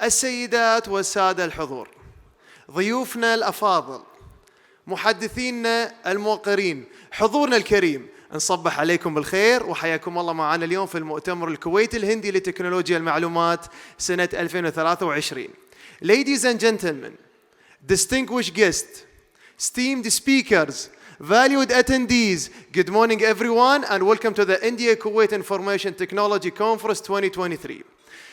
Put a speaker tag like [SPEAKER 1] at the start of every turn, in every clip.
[SPEAKER 1] السيدات والسادة الحضور، ضيوفنا الأفاضل، محدثينا الموقرين، حضورنا الكريم، نصبح عليكم بالخير وحياكم الله معنا اليوم في المؤتمر الكويتي الهندي لتكنولوجيا المعلومات سنة 2023. Ladies and gentlemen, distinguished guests, esteemed speakers, valued attendees, good morning everyone and welcome to the India-Kuwait Information Technology Conference 2023.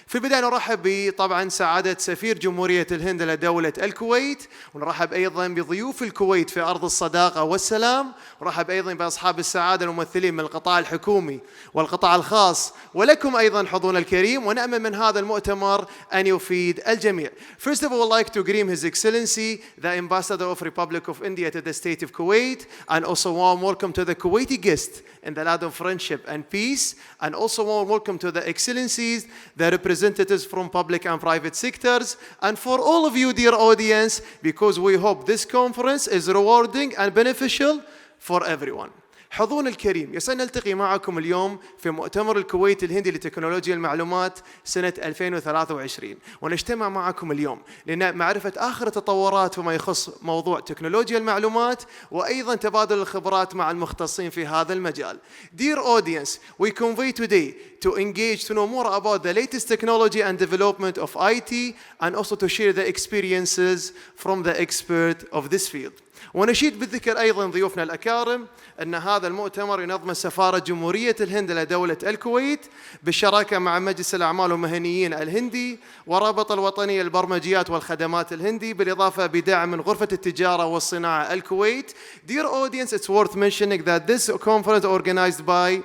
[SPEAKER 1] في البداية نرحب طبعا سعادة سفير جمهورية الهند لدولة الكويت، ونرحب أيضا بضيوف الكويت في أرض الصداقة والسلام، ونرحب أيضا بأصحاب السعادة الممثلين من القطاع الحكومي والقطاع الخاص، ولكم أيضا حضورنا الكريم، ونأمل من هذا المؤتمر أن يفيد الجميع. First of all, I would like to greet His Excellency, the Ambassador of Republic of India to the State of Kuwait, and also warm welcome to the Kuwaiti guests in the land of friendship and peace, and also warm welcome to the Excellencies, the representatives from public and private sectors, and for all of you, dear audience, because we hope this conference is rewarding and beneficial for everyone. حضورنا الكريم، يسعدنا نلتقي معكم اليوم في مؤتمر الكويت الهندي لتكنولوجيا المعلومات سنة 2023، ونجتمع معكم اليوم لمعرفة آخر التطورات فيما يخص موضوع تكنولوجيا المعلومات، وأيضا تبادل الخبرات مع المختصين في هذا المجال. Dear audience, we convey today to engage to know more about the latest technology and development of IT, and also to share the experiences from the expert of this field. ونشيد بالذكر أيضا ضيوفنا الأكارم أن هذا المؤتمر ينظم سفارة جمهورية الهند لدولة الكويت بالشراكة مع مجلس الأعمال والمهنيين الهندي ورابطة الوطنية للبرمجيات والخدمات الهندي، بالإضافة بدعم من غرفة التجارة والصناعة الكويت. Dear audience, it's worth mentioning that this conference organized by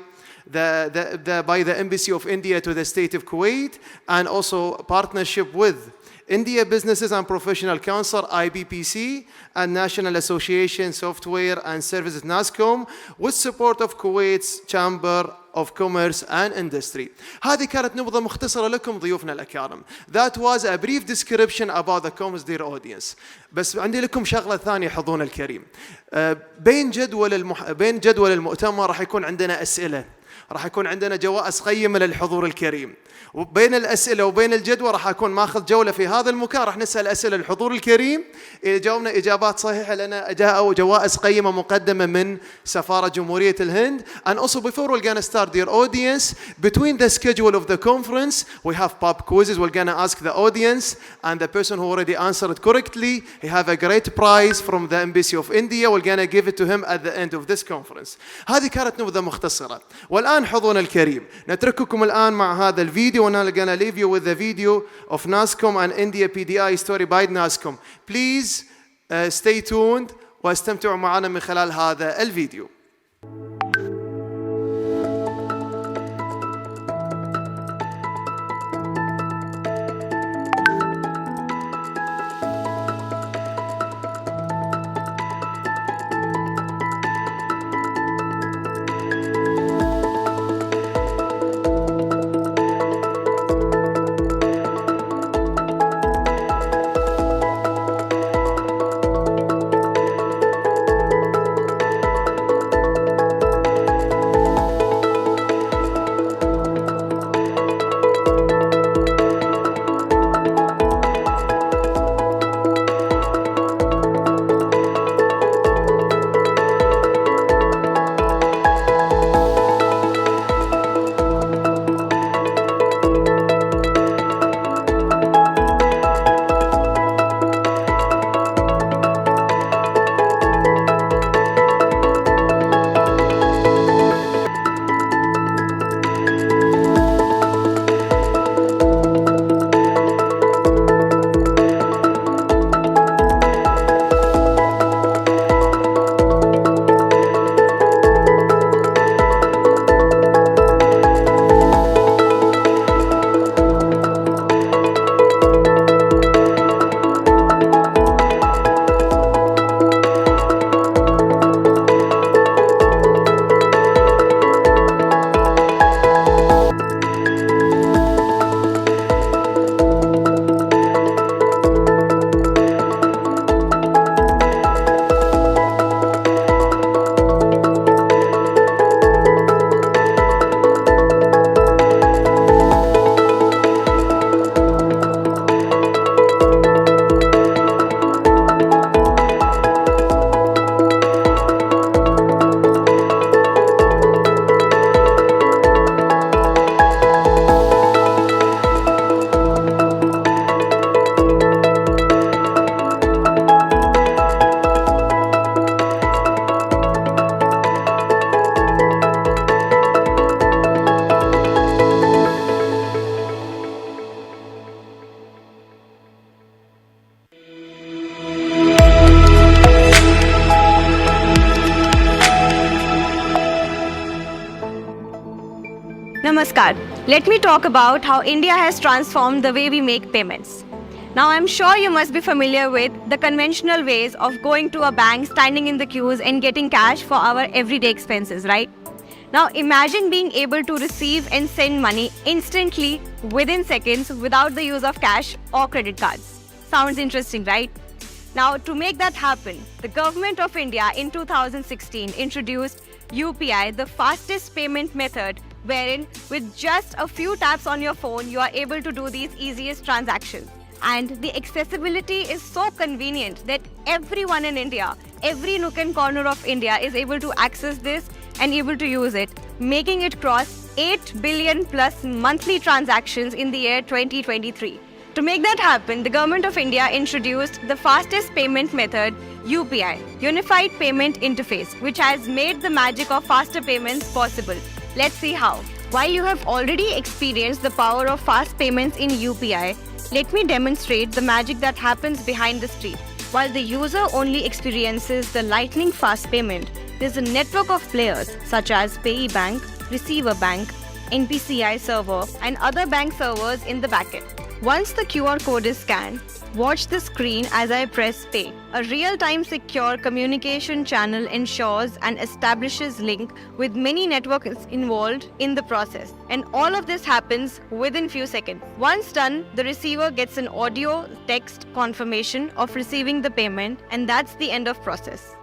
[SPEAKER 1] the Embassy of India to the State of Kuwait, and also partnership with India Businesses and Professional Council IBPC and National Association Software and Services NASCOM, with support of Kuwait's Chamber of Commerce and Industry. هذه كانت نبذة مختصرة لكم ضيوفنا الأكارم. That was a brief description about the conference, dear audience. بس عندي لكم شغلة ثانية حضورنا الكريم. بين جدول المؤتمر راح يكون عندنا أسئلة، راح يكون عندنا جوائز قيمة للحضور الكريم، وبين الأسئلة وبين الجدول راح أكون ماخذ جولة في هذا المكان، راح نسأل أسئلة للحضور الكريم. إذا جاوبنا إجابات صحيحة لنا جاءوا جوائز قيمة مقدمة من سفارة جمهورية الهند. And also before we're gonna start, dear audience, between the schedule of the conference we have pop quizzes. We're gonna ask the audience, and the person who already answered correctly, he have a great prize from the Embassy of India. We're gonna give it to him at the end of this conference. هذه كانت نبذة مختصرة. والآن حضورنا الكريم، نترككم الآن مع هذا الفيديو، and I'm gonna leave you with the video of NASCOM and India PDI story by NASCOM. Please stay tuned واستمتعوا معنا من خلال هذا الفيديو.
[SPEAKER 2] Namaskar. Let me talk about how India has transformed the way we make payments. Now, I'm sure you must be familiar with the conventional ways of going to a bank, standing in the queues, and getting cash for our everyday expenses, right? Now, imagine being able to receive and send money instantly within seconds without the use of cash or credit cards. Sounds interesting, right? Now, to make that happen, the government of India in 2016 introduced UPI, the fastest payment method, wherein with just a few taps on your phone, you are able to do these easiest transactions. And the accessibility is so convenient that everyone in India, every nook and corner of India is able to access this and able to use it, making it cross 8 billion plus monthly transactions in the year 2023. To make that happen, the Government of India introduced the fastest payment method, UPI, Unified Payment Interface, which has made the magic of faster payments possible. Let's see how. While you have already experienced the power of fast payments in UPI, let me demonstrate the magic that happens behind the screen. While the user only experiences the lightning fast payment, there's a network of players such as Payee Bank, Receiver Bank, NPCI server, and other bank servers in the backend. Once the QR code is scanned, watch the screen as I press pay. A real-time secure communication channel ensures and establishes link with many networks involved in the process. And all of this happens within few seconds. Once done, the receiver gets an audio text confirmation of receiving the payment, and that's the end of process.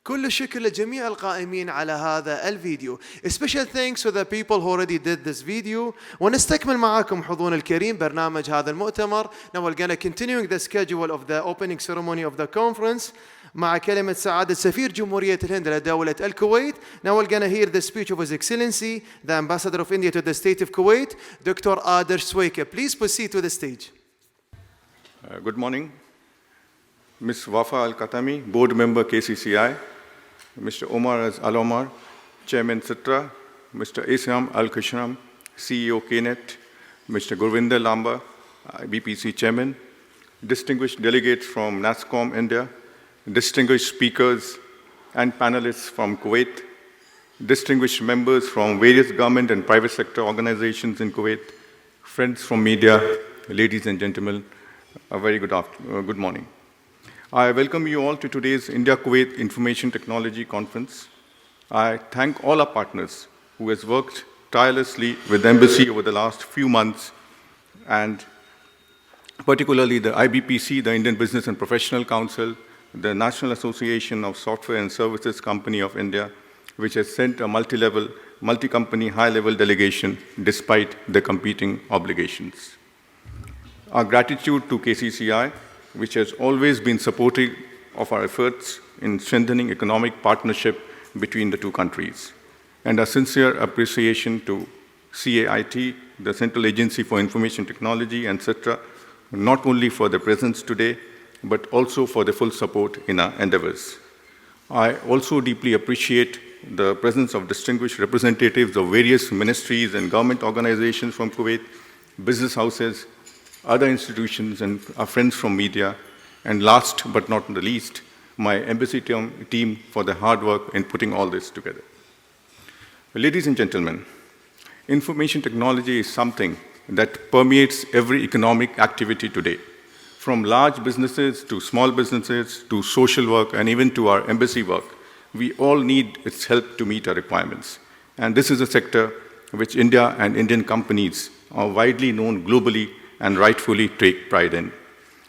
[SPEAKER 1] كل الشكر لجميع القائمين على هذا الفيديو. Special thanks to the people who already did this video. ونستكمل معاكم حضورنا الكريم برنامج هذا المؤتمر. Now we're going to continuing the schedule of the opening ceremony of the conference مع كلمة سعادة سفير جمهورية الهند لدولة الكويت. Now we're going to hear the speech of His Excellency, the Ambassador of India to the State of Kuwait, Dr. Adarsh Sweke. Please proceed to the stage.
[SPEAKER 3] Good morning. Ms. Wafa Al-Khatami, Board Member KCCI, Mr. Omar Al-Omar, Chairman Citra, Mr. Isam Al-Khishram, CEO KNET, Mr. Gurvinder Lamba, BPC Chairman, distinguished delegates from NASSCOM India, distinguished speakers and panelists from Kuwait, distinguished members from various government and private sector organizations in Kuwait, friends from media, ladies and gentlemen, a very good morning. I welcome you all to today's India-Kuwait Information Technology Conference. I thank all our partners who has worked tirelessly with the Embassy over the last few months, and particularly the IBPC, the Indian Business and Professional Council, the National Association of Software and Services Company of India, which has sent a multi-level, multi-company, high-level delegation despite the competing obligations. Our gratitude to KCCI, which has always been supportive of our efforts in strengthening economic partnership between the two countries. And a sincere appreciation to CAIT, the Central Agency for Information Technology, and etc., not only for their presence today, but also for the full support in our endeavors. I also deeply appreciate the presence of distinguished representatives of various ministries and government organizations from Kuwait, business houses, other institutions, and our friends from media, and last but not the least, my embassy team for the hard work in putting all this together. Ladies and gentlemen, information technology is something that permeates every economic activity today, from large businesses to small businesses to social work and even to our embassy work. We all need its help to meet our requirements. And this is a sector which India and Indian companies are widely known globally and rightfully take pride in.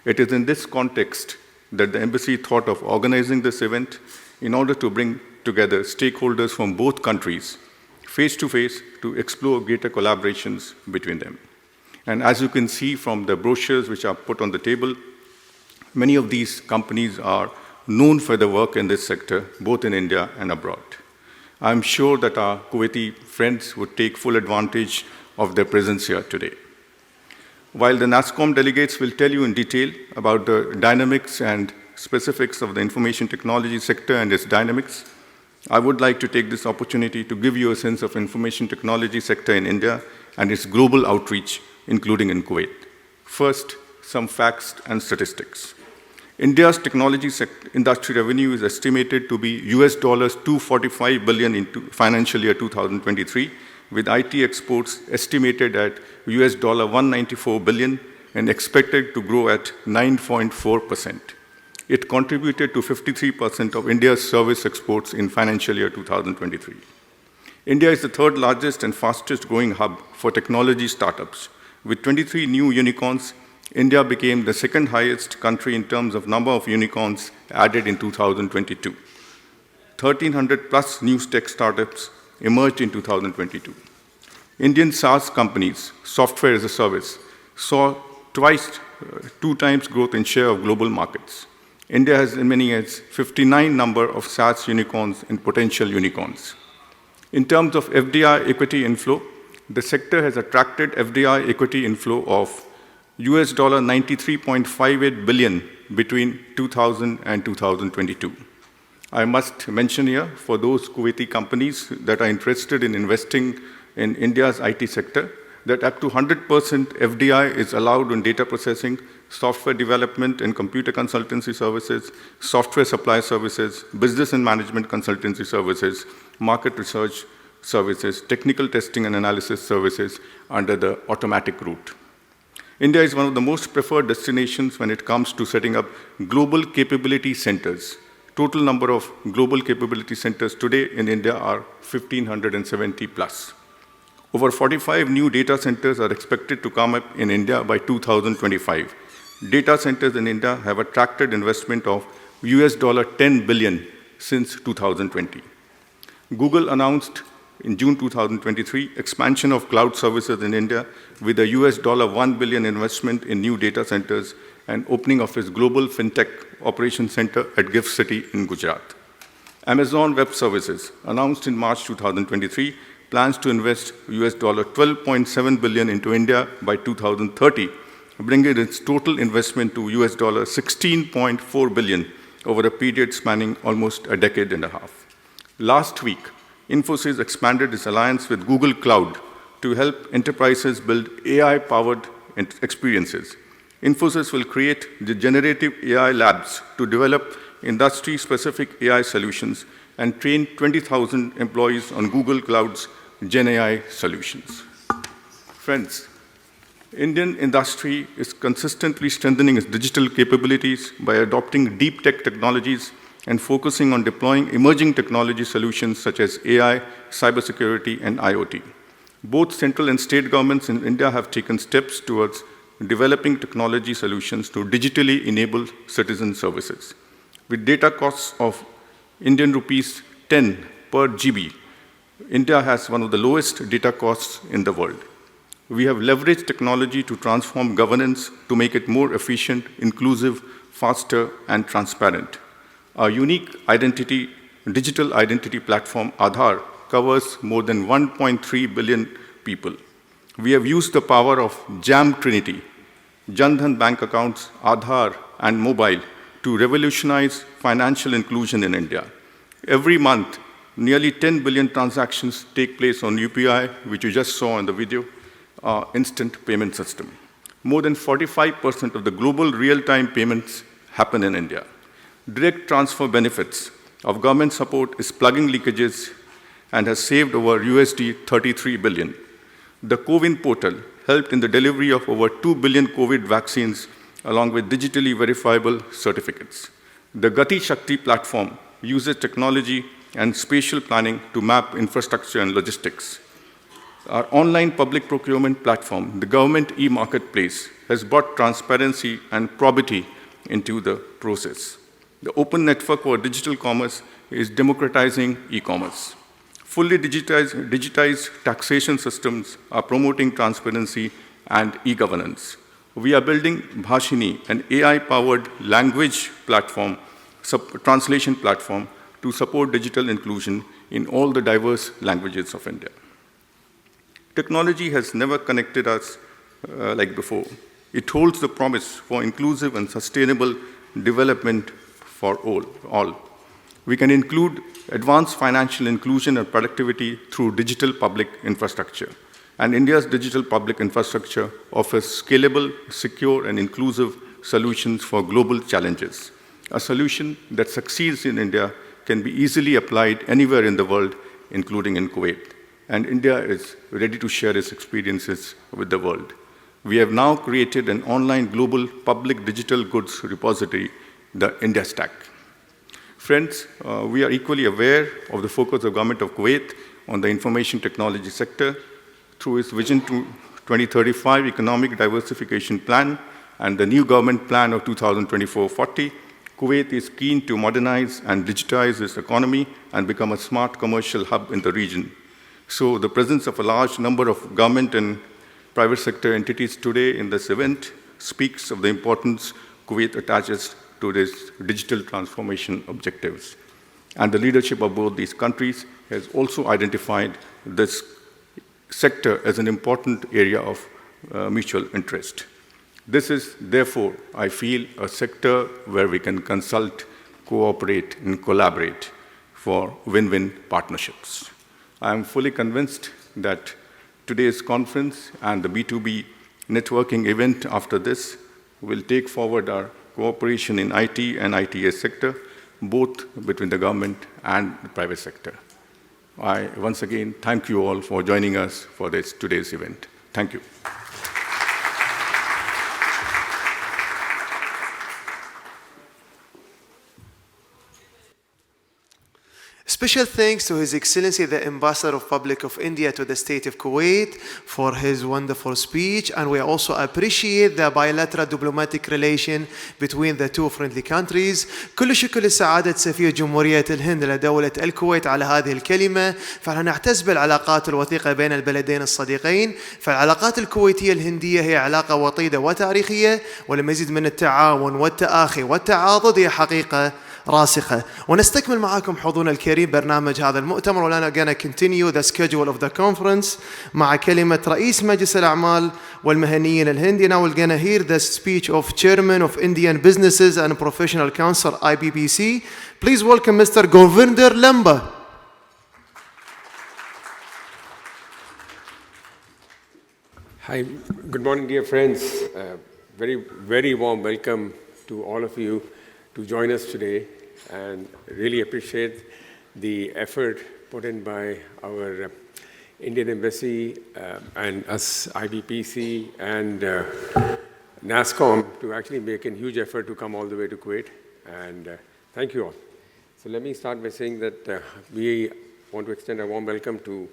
[SPEAKER 3] It is in this context that the embassy thought of organizing this event in order to bring together stakeholders from both countries face-to-face to explore greater collaborations between them. And as you can see from the brochures which are put on the table, many of these companies are known for their work in this sector, both in India and abroad. I'm sure that our Kuwaiti friends would take full advantage of their presence here today. While the NASSCOM delegates will tell you in detail about the dynamics and specifics of the information technology sector and its dynamics, I would like to take this opportunity to give you a sense of information technology sector in India and its global outreach, including in Kuwait. First, some facts and statistics. India's technology industry revenue is estimated to be US $245 billion in financial year 2023, with IT exports estimated at US $194 billion and expected to grow at 9.4%. It contributed to 53% of India's service exports in financial year 2023. India is the third largest and fastest growing hub for technology startups. With 23 new unicorns, India became the second highest country in terms of number of unicorns added in 2022. 1,300 plus new tech startups emerged in 2022. Indian SaaS companies, software as a service, saw two times growth in share of global markets. India has as many as 59 number of SaaS unicorns and potential unicorns. In terms of FDI equity inflow, the sector has attracted FDI equity inflow of US $93.58 billion between 2000 and 2022. I must mention here, for those Kuwaiti companies that are interested in investing in India's IT sector, that up to 100% FDI is allowed on data processing, software development and computer consultancy services, software supply services, business and management consultancy services, market research services, technical testing and analysis services under the automatic route. India is one of the most preferred destinations when it comes to setting up global capability centers. Total number of global capability centers today in India are 1,570 plus. Over 45 new data centers are expected to come up in India by 2025. Data centers in India have attracted investment of US $10 billion since 2020. Google announced in June 2023 expansion of cloud services in India with a US $1 billion investment in new data centers and opening of its global fintech operation center at Gift City in Gujarat. Amazon Web Services announced in March 2023 plans to invest US $12.7 billion into India by 2030, bringing its total investment to US $16.4 billion over a period spanning almost a decade and a half. Last week, Infosys expanded its alliance with Google Cloud to help enterprises build AI-powered experiences. Infosys will create the generative AI labs to develop industry-specific AI solutions and train 20,000 employees on Google Cloud's Gen AI solutions. Friends, Indian industry is consistently strengthening its digital capabilities by adopting deep tech technologies and focusing on deploying emerging technology solutions such as AI, cybersecurity, and IoT. Both central and state governments in India have taken steps towards developing technology solutions to digitally enable citizen services. With data costs of Indian rupees 10 per GB, India has one of the lowest data costs in the world. We have leveraged technology to transform governance to make it more efficient, inclusive, faster, and transparent. Our unique digital identity platform, Aadhaar, covers more than 1.3 billion people. We have used the power of JAM Trinity, Jan Dhan bank accounts, Aadhaar, and mobile to revolutionize financial inclusion in India. Every month, nearly 10 billion transactions take place on UPI, which you just saw in the video, instant payment system. More than 45% of the global real-time payments happen in India. Direct transfer benefits of government support is plugging leakages and has saved over USD 33 billion. The CoWIN portal helped in the delivery of over 2 billion COVID vaccines along with digitally verifiable certificates. The Gati Shakti platform uses technology and spatial planning to map infrastructure and logistics. Our online public procurement platform, the Government e-Marketplace, has brought transparency and probity into the process. The open network for digital commerce is democratizing e-commerce. Fully digitized taxation systems are promoting transparency and e-governance. We are building Bhashini, an AI-powered language platform, translation platform, to support digital inclusion in all the diverse languages of India. Technology has never connected us like before. It holds the promise for inclusive and sustainable development for all. We can include advanced financial inclusion and productivity through digital public infrastructure. And India's digital public infrastructure offers scalable, secure, and inclusive solutions for global challenges. A solution that succeeds in India can be easily applied anywhere in the world, including in Kuwait. And India is ready to share its experiences with the world. We have now created an online global public digital goods repository, the India Stack. Friends, we are equally aware of the focus of the government of Kuwait on the information technology sector through its Vision to 2035 Economic Diversification Plan and the new government plan of 2024-40. Kuwait is keen to modernize and digitize its economy and become a smart commercial hub in the region. So the presence of a large number of government and private sector entities today in this event speaks of the importance Kuwait attaches to its digital transformation objectives. And the leadership of both these countries has also identified this sector as an important area of mutual interest. This is, therefore, I feel, a sector where we can consult, cooperate, and collaborate for win-win partnerships. I am fully convinced that today's conference and the B2B networking event after this will take forward our cooperation in IT and ITS sector, both between the government and the private sector. I once again thank you all for joining us for today's event. Thank you.
[SPEAKER 1] Special thanks to His Excellency the Ambassador of Republic of India to the State of Kuwait for his wonderful speech, and we also appreciate the bilateral diplomatic relation between the two friendly countries. كل شكر لسعادة سفير جمهورية الهند لدولة الكويت على هذه الكلمة، فنحن نعتز بالعلاقات الوثيقة بين البلدين الصديقين، فالعلاقات الكويتية الهندية هي علاقة وطيدة وتاريخية، ولمزيد من التعاون والتآخي والتعاضد هي حقيقة راسخة. ونستكمل معكم حضورنا الكريم برنامج هذا المؤتمر، ولنا gonna continue the schedule of the conference مع كلمة رئيس مجلس الأعمال والمهنيين الهندي. Now we're gonna hear the speech of Chairman of Indian Businesses and Professional Council IBPC. Please welcome Mr. Govinder Lamba.
[SPEAKER 4] Hi, good morning, dear friends. Very warm welcome to all of you to join us today, and really appreciate the effort put in by our Indian Embassy and us IBPC and NASSCOM to actually make a huge effort to come all the way to Kuwait, and thank you all. So let me start by saying that we want to extend a warm welcome to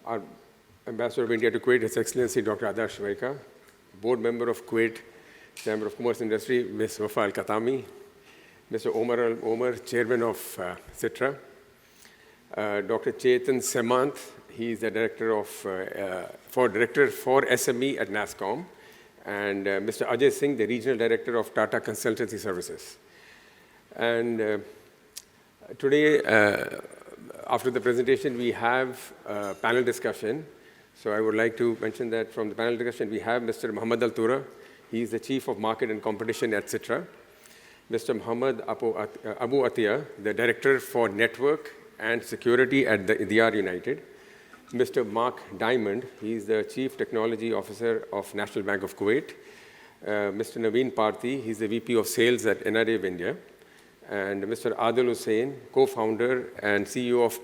[SPEAKER 4] our Ambassador of India to Kuwait, His Excellency Dr. Adarsh Vaika, Board Member of Kuwait Chamber of Commerce and Industry, Ms. Wafa Al-Khatami, Mr. Omar, Chairman of CITRA, Dr. Chetan Semant, he is the Director for SME at NASSCOM, and Mr. Ajay Singh, the Regional Director of Tata Consultancy Services. And today, after the presentation, we have a panel discussion. So I would like to mention that from the panel discussion, we have Mr. Muhammad Al-Tura. He is the Chief of Market and Competition at CITRA. Mr. Muhammad Abu Atiyah, the Director for Network and Security at the DR United. Mr. Mark Diamond, he is the Chief Technology Officer of National Bank of Kuwait. Mr. Naveen Parthi, he's the VP of Sales at NRA of India. And Mr. Adil Hussain, co-founder and CEO of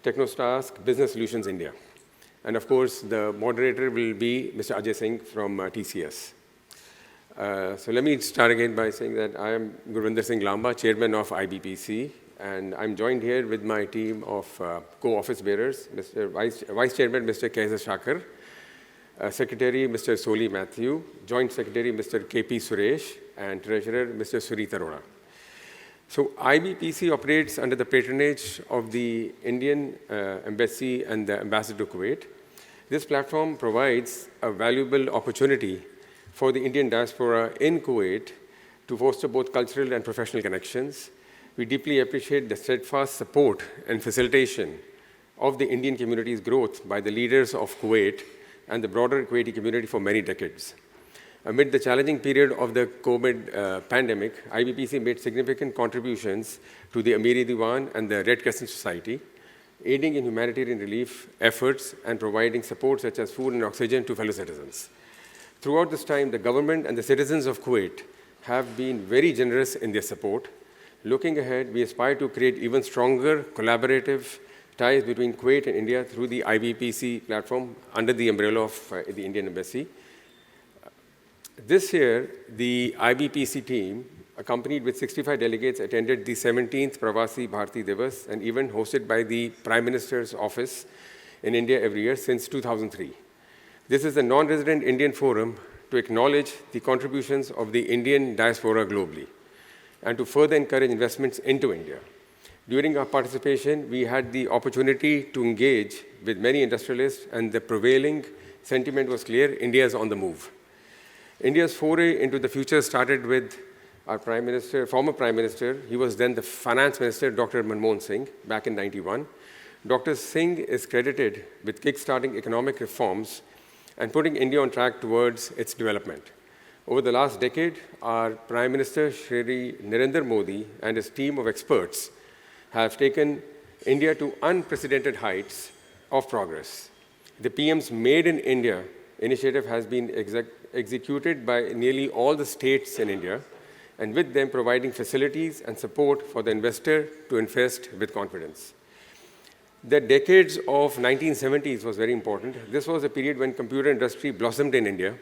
[SPEAKER 4] Technostask Business Solutions India. And of course, the moderator will be Mr. Ajay Singh from TCS. So let me start again by saying that I am Gurvinder Singh Lamba, Chairman of IBPC, and I'm joined here with my team of co-office bearers, Mr. Vice Chairman, Mr. Kaiser Shakar, Secretary, Mr. Soli Matthew, Joint Secretary, Mr. KP Suresh, and Treasurer, Mr. Surita Arora. So IBPC operates under the patronage of the Indian Embassy and the Ambassador to Kuwait. This platform provides a valuable opportunity for the Indian diaspora in Kuwait to foster both cultural and professional connections. We deeply appreciate the steadfast support and facilitation of the Indian community's growth by the leaders of Kuwait and the broader Kuwaiti community for many decades. Amid the challenging period of the COVID pandemic, IBPC made significant contributions to the Amiri Diwan and the Red Crescent Society, aiding in humanitarian relief efforts and providing support such as food and oxygen to fellow citizens. Throughout this time, the government and the citizens of Kuwait have been very generous in their support. Looking ahead, we aspire to create even stronger collaborative ties between Kuwait and India through the IBPC platform under the umbrella of the Indian Embassy. This year, the IBPC team, accompanied with 65 delegates, attended the 17th Pravasi Bharati Divas, an event hosted by the Prime Minister's office in India every year since 2003. This is a non-resident Indian forum to acknowledge the contributions of the Indian diaspora globally and to further encourage investments into India. During our participation, we had the opportunity to engage with many industrialists, and the prevailing sentiment was clear: India is on the move. India's foray into the future started with our Prime Minister, former Prime Minister. He was then the Finance Minister, Dr. Manmohan Singh, back in '91. Dr. Singh is credited with kickstarting economic reforms and putting India on track towards its development. Over the last decade, our Prime Minister, Shri Narendra Modi, and his team of experts have taken India to unprecedented heights of progress. The PM's Made in India initiative has been executed by nearly all the states in India, and with them providing facilities and support for the investor to invest with confidence. The decades of 1970s was very important. This was a period when computer industry blossomed in India,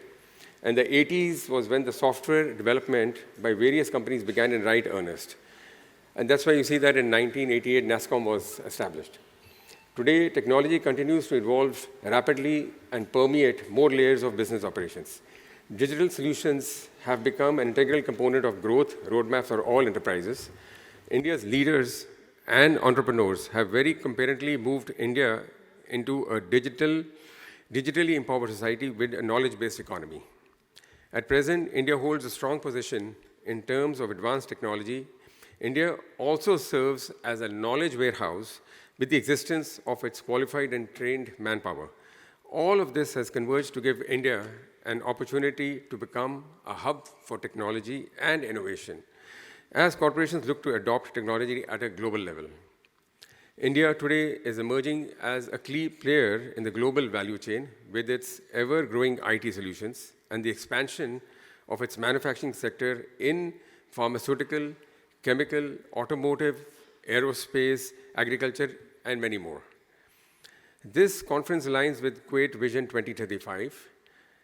[SPEAKER 4] and the 80s was when the software development by various companies began in right earnest. And that's why you see that in 1988, NASSCOM was established. Today, technology continues to evolve rapidly and permeate more layers of business operations. Digital solutions have become an integral component of growth roadmaps for all enterprises. India's leaders and entrepreneurs have very competently moved India into a digitally empowered society with a knowledge-based economy. At present, India holds a strong position in terms of advanced technology. India also serves as a knowledge warehouse with the existence of its qualified and trained manpower. All of this has converged to give India an opportunity to become a hub for technology and innovation as corporations look to adopt technology at a global level. India today is emerging as a key player in the global value chain with its ever-growing IT solutions and the expansion of its manufacturing sector in pharmaceutical, chemical, automotive, aerospace, agriculture, and many more. This conference aligns with Kuwait Vision 2035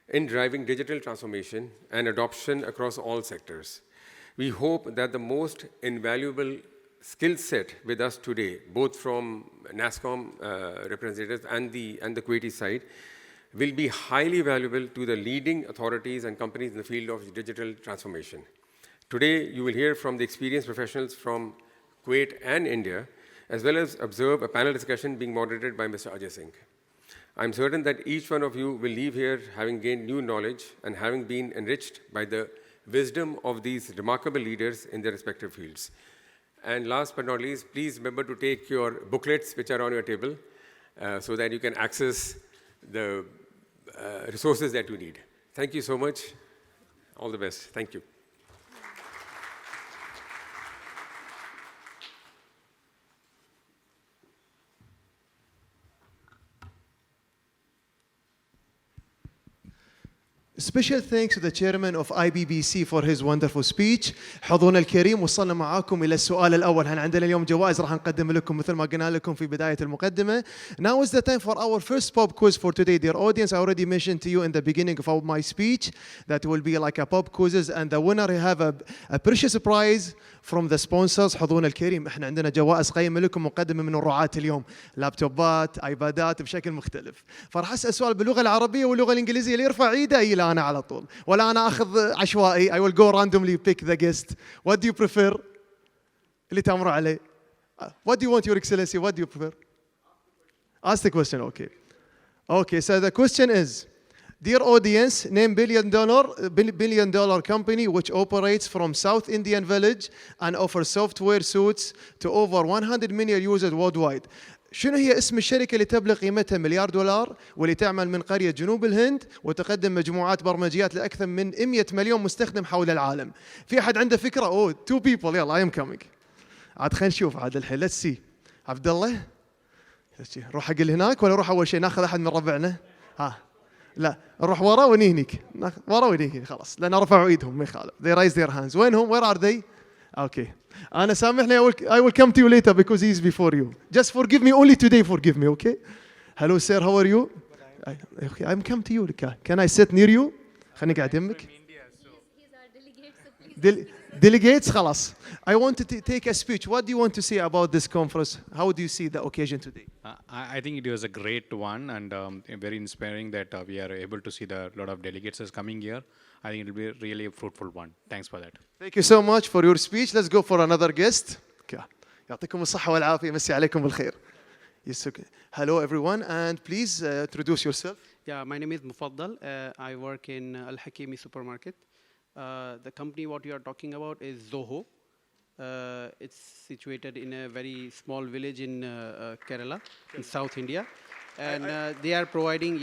[SPEAKER 4] in driving digital transformation and adoption across all sectors. We hope that the most invaluable skill set with us today, both from NASSCOM representatives and the Kuwaiti side, will be highly valuable to the leading authorities and companies in the field of digital transformation. Today, you will hear from the experienced professionals from Kuwait and India, as well as observe a panel discussion being moderated by Mr. Ajay Singh. I'm certain that each one of you will leave here having gained new knowledge and having been enriched by the wisdom of these remarkable leaders in their respective fields. And last but not least, please remember to take your booklets which are on your table so that you can access the resources that you need. Thank you so much. All the best. Thank you.
[SPEAKER 1] Special thanks to the chairman of IBBC for his wonderful speech. حضورنا الكريم، وصلنا معاكم إلى السؤال الأول. هل عندنا اليوم جوائز راح نقدم لكم مثل ما قلنا لكم في بداية المقدمة. Now is the time for our first pop quiz for today. Dear audience, I already mentioned to you in the beginning of my speech that will be like a pop quizzes, and the winner have a precious prize from the sponsors. حضورنا الكريم، احنا عندنا جوائز قيمة لكم مقدمة من الرعاة اليوم، لابتوبات، ايبادات بشكل مختلف. فراح اسال سؤال باللغة العربية واللغة الإنجليزية، اللي يرفع ايده إلى أنا على طول، ولا أنا أخذ عشوائي. I will go randomly pick the guest. What do you prefer؟ اللي تأمروا عليه. What do you want, Your Excellency? What do you prefer? Ask the question. Okay. Okay. So the question is, dear audience, name billion dollar company which operates from South Indian Village and offers software suites to over 100 million users worldwide. شنو هي اسم الشركة اللي تبلغ قيمتها مليار دولار واللي تعمل من قرية جنوب الهند وتقدم مجموعات برمجيات لأكثر من 100 مليون مستخدم حول العالم؟ في أحد عنده فكرة؟ أوه 2 people، يلا I am coming. عاد خلينا نشوف عاد الحين، let's see. عبد الله نروح حق هناك ولا نروح أول شيء ناخذ أحد من ربعنا؟ ها لا نروح ورا ونهنيك، ورا ونهنيك خلاص لأن رفعوا إيدهم ما يخالف. They raise their hands. وينهم؟ Where are they؟ Okay. أنا سامحني I will come to you later because he is before you. Just forgive me only today, forgive me, okay? Hello sir, how are you? Okay, I'm come to you. Can I sit near you? خليني قاعد يمك. Delegates خلاص. I wanted to take a speech. What do you want to say about this conference? How do you see the occasion today?
[SPEAKER 5] I think it was a great one and very inspiring that we are able to see a lot of delegates is coming here. I think it will be really a fruitful one. Thanks for that.
[SPEAKER 1] Thank you so much for your speech. Let's go for another guest. يعطيكم الصحة والعافية. مسي عليكم بالخير. Yes, okay. Hello everyone and please introduce yourself.
[SPEAKER 6] Yeah, my name is Mufaddal. I work in Al Hakimi supermarket. The company what you are talking about is Zoho. It's situated in a very small village in Kerala, in South India, and they are providing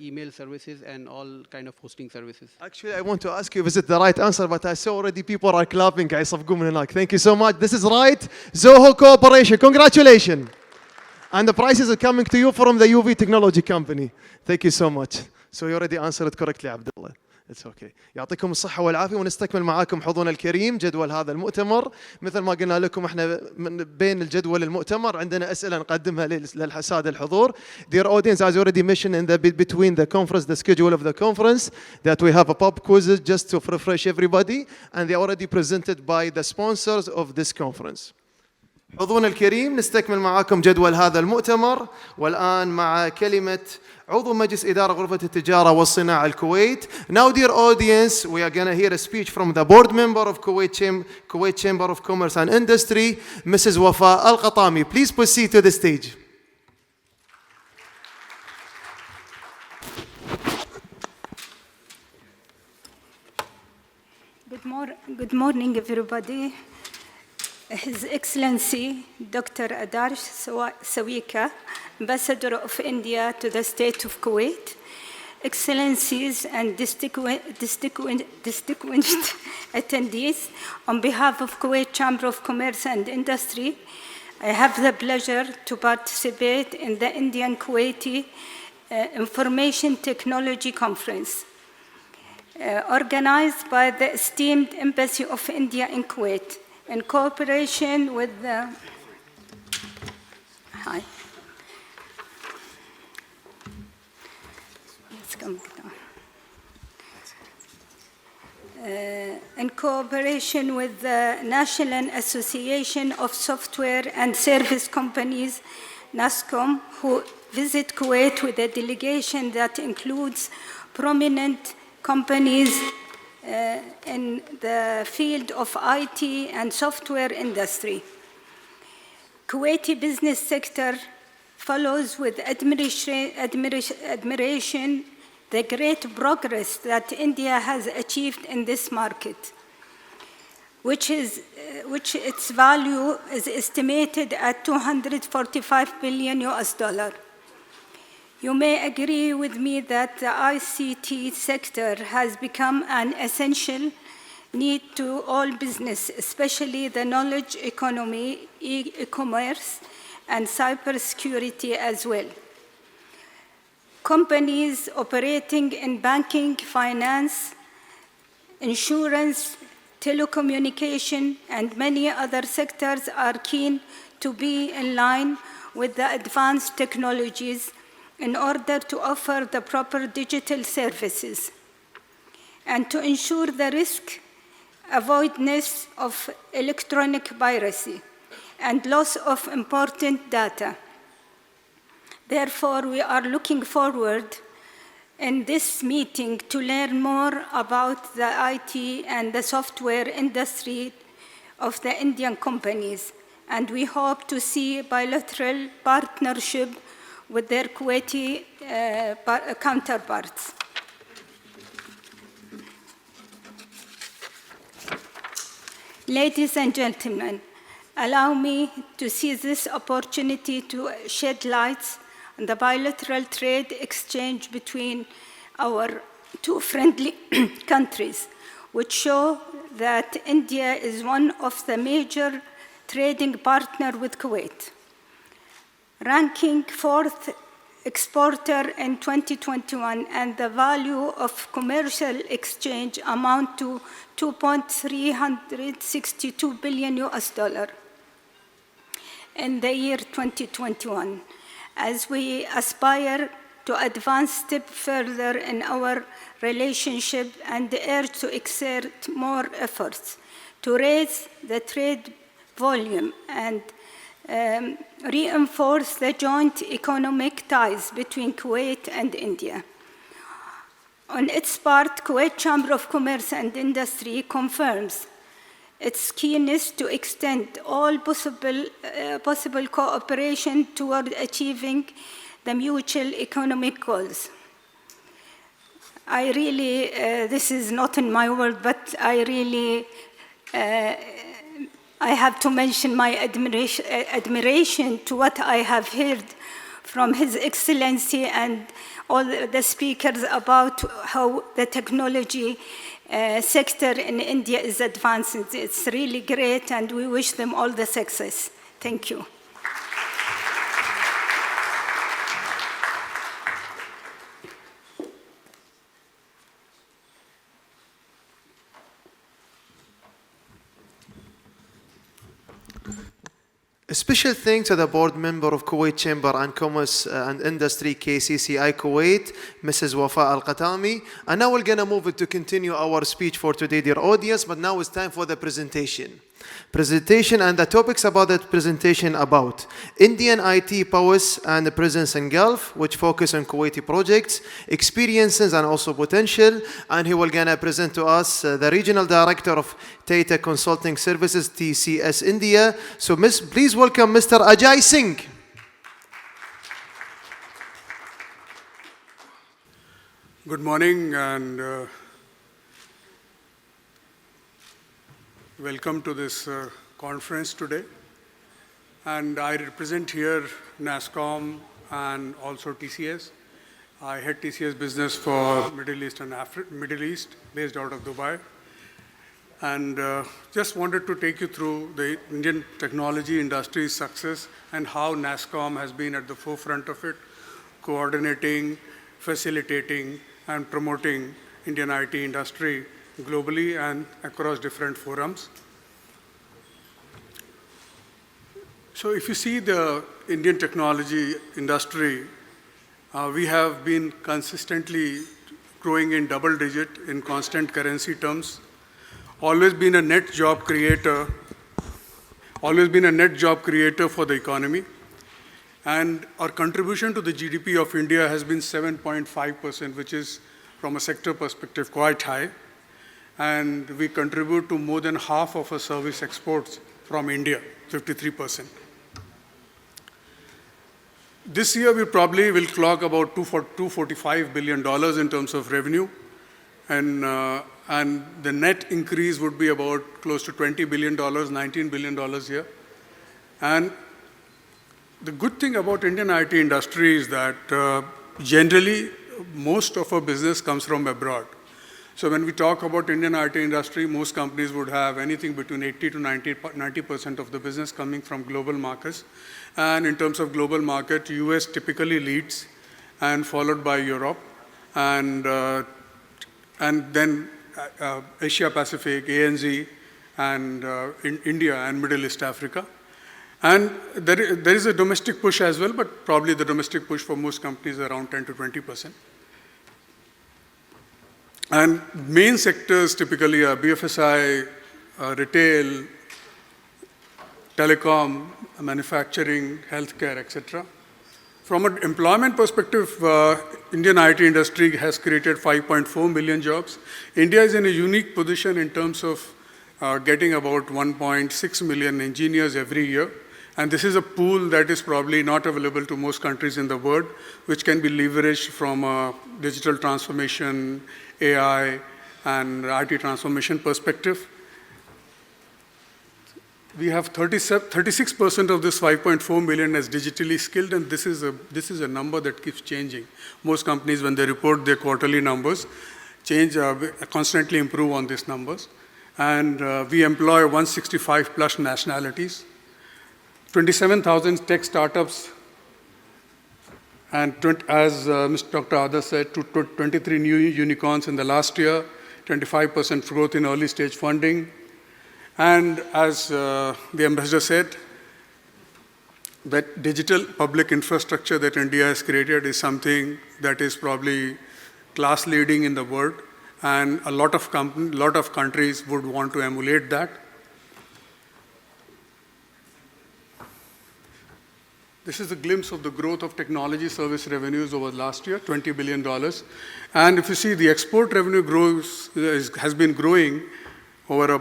[SPEAKER 6] email services and all kind of hosting services.
[SPEAKER 1] Actually, I want to ask you, is it the right answer? But I saw already people are clapping. يصفقون من هناك. Thank you so much. This is right. Zoho Corporation. Congratulations. And the prizes are coming to you from the UV Technology Company. Thank you so much. So you already answered correctly, Abdullah. It's okay. يعطيكم الصحة والعافية ونستكمل معاكم حضورنا الكريم جدول هذا المؤتمر. مثل ما قلنا لكم احنا من بين الجدول المؤتمر عندنا أسئلة نقدمها للسادة الحضور. Dear audience, as already mentioned in the between the conference, the schedule of the conference, that we have a pop quizzes just to refresh everybody, and they are already presented by the sponsors of this conference. حضورنا الكريم نستكمل معاكم جدول هذا المؤتمر والآن مع كلمة عضو مجلس إدارة غرفة التجارة والصناعة الكويت. Now dear audience, we are going to hear a speech from the board member of Kuwait Chamber of Commerce and Industry, Mrs. Wafa Al-Qatami. Please proceed to the stage.
[SPEAKER 7] Good morning everybody. His Excellency Dr. Adarsh Sawika, Ambassador of India to the State of Kuwait, Excellencies and distinguished attendees, on behalf of Kuwait Chamber of Commerce and Industry, I have the pleasure to participate in the Indian-Kuwaiti Information Technology Conference, organized by the esteemed Embassy of India in Kuwait, in cooperation with the National Association of Software and Service Companies, NASCOM, who visit Kuwait with a delegation that includes prominent companies in the field of IT and software industry. Kuwaiti business sector follows with admiration the great progress that India has achieved in this market, which its value is estimated at $245 billion. You may agree with me that the ICT sector has become an essential need to all business, especially the knowledge economy, e-commerce, and cybersecurity as well. Companies operating in banking, finance, insurance, telecommunication, and many other sectors are keen to be in line with the advanced technologies in order to offer the proper digital services and to ensure the risk avoidance of electronic piracy and loss of important data. Therefore, we are looking forward in this meeting to learn more about the IT and the software industry of the Indian companies, and we hope to see bilateral partnership with their Kuwaiti counterparts. Ladies and gentlemen, allow me to seize this opportunity to shed light on the bilateral trade exchange between our two friendly countries, which show that India is one of the major trading partners with Kuwait. Ranking fourth exporter in 2021, and the value of commercial exchange amount to 2.362 billion US dollar in the year 2021, as we aspire to advance step further in our relationship and urge to exert more efforts to raise the trade volume and reinforce the joint economic ties between Kuwait and India. On its part, Kuwait Chamber of Commerce and Industry confirms its keenness to extend all possible cooperation toward achieving the mutual economic goals. I really, this is not in my word, but I really, I have to mention my admiration to what I have heard from His Excellency and all the speakers about how the technology sector in India is advancing. It's really great, and we wish them all the success. Thank you.
[SPEAKER 1] A special thanks to the board member of Kuwait Chamber and Commerce and Industry KCCI Kuwait, Mrs. Wafa Al-Qatami. And now we're going to move it to continue our speech for today, dear audience, but now it's time for the presentation. Presentation and the topics about that presentation about Indian IT powers and the presence in Gulf, which focus on Kuwaiti projects, experiences and also potential. And he will gonna present to us the Regional Director of Tata Consulting Services, TCS India. So please welcome Mr. Ajay Singh.
[SPEAKER 8] Good morning and welcome to this conference today. And I represent here NASSCOM and also TCS. I head TCS business for Middle East and Middle East, based out of Dubai. And just wanted to take you through the Indian technology industry's success and how NASSCOM has been at the forefront of it, coordinating, facilitating, and promoting Indian IT industry globally and across different forums. So if you see the Indian technology industry, we have been consistently growing in double digit in constant currency terms, always been a net job creator for the economy. And our contribution to the GDP of India has been 7.5%, which is, from a sector perspective, quite high. And we contribute to more than half of our service exports from India, 53%. This year, we probably will clock about $245 billion in terms of revenue. And the net increase would be about close to $20 billion, $19 billion here. And the good thing about Indian IT industry is that generally, most of our business comes from abroad. So when we talk about Indian IT industry, most companies would have anything between 80 to 90% of the business coming from global markets. And in terms of global market, US typically leads, and followed by Europe, and then Asia Pacific, ANZ, and India and Middle East Africa. And there is a domestic push as well, but probably the domestic push for most companies is around 10 to 20%. And main sectors typically are BFSI, retail, telecom, manufacturing, healthcare, etc. From an employment perspective, Indian IT industry has created 5.4 million jobs. India is in a unique position in terms of getting about 1.6 million engineers every year. And this is a pool that is probably not available to most countries in the world, which can be leveraged from a digital transformation, AI, and IT transformation perspective. we have 36% of this 5.4 million as digitally skilled, and this is a number that keeps changing. Most companies, when they report their quarterly numbers, constantly improve on these numbers. And we employ 165 plus nationalities, 27,000 tech startups, and as Mr. Dr. Adar said, 23 new unicorns in the last year, 25% growth in early stage funding. And as the ambassador said, that digital public infrastructure that India has created is something that is probably class leading in the world, and a lot of countries would want to emulate that. This is a glimpse of the growth of technology service revenues over last year, $20 billion. And if you see, the export revenue has been growing over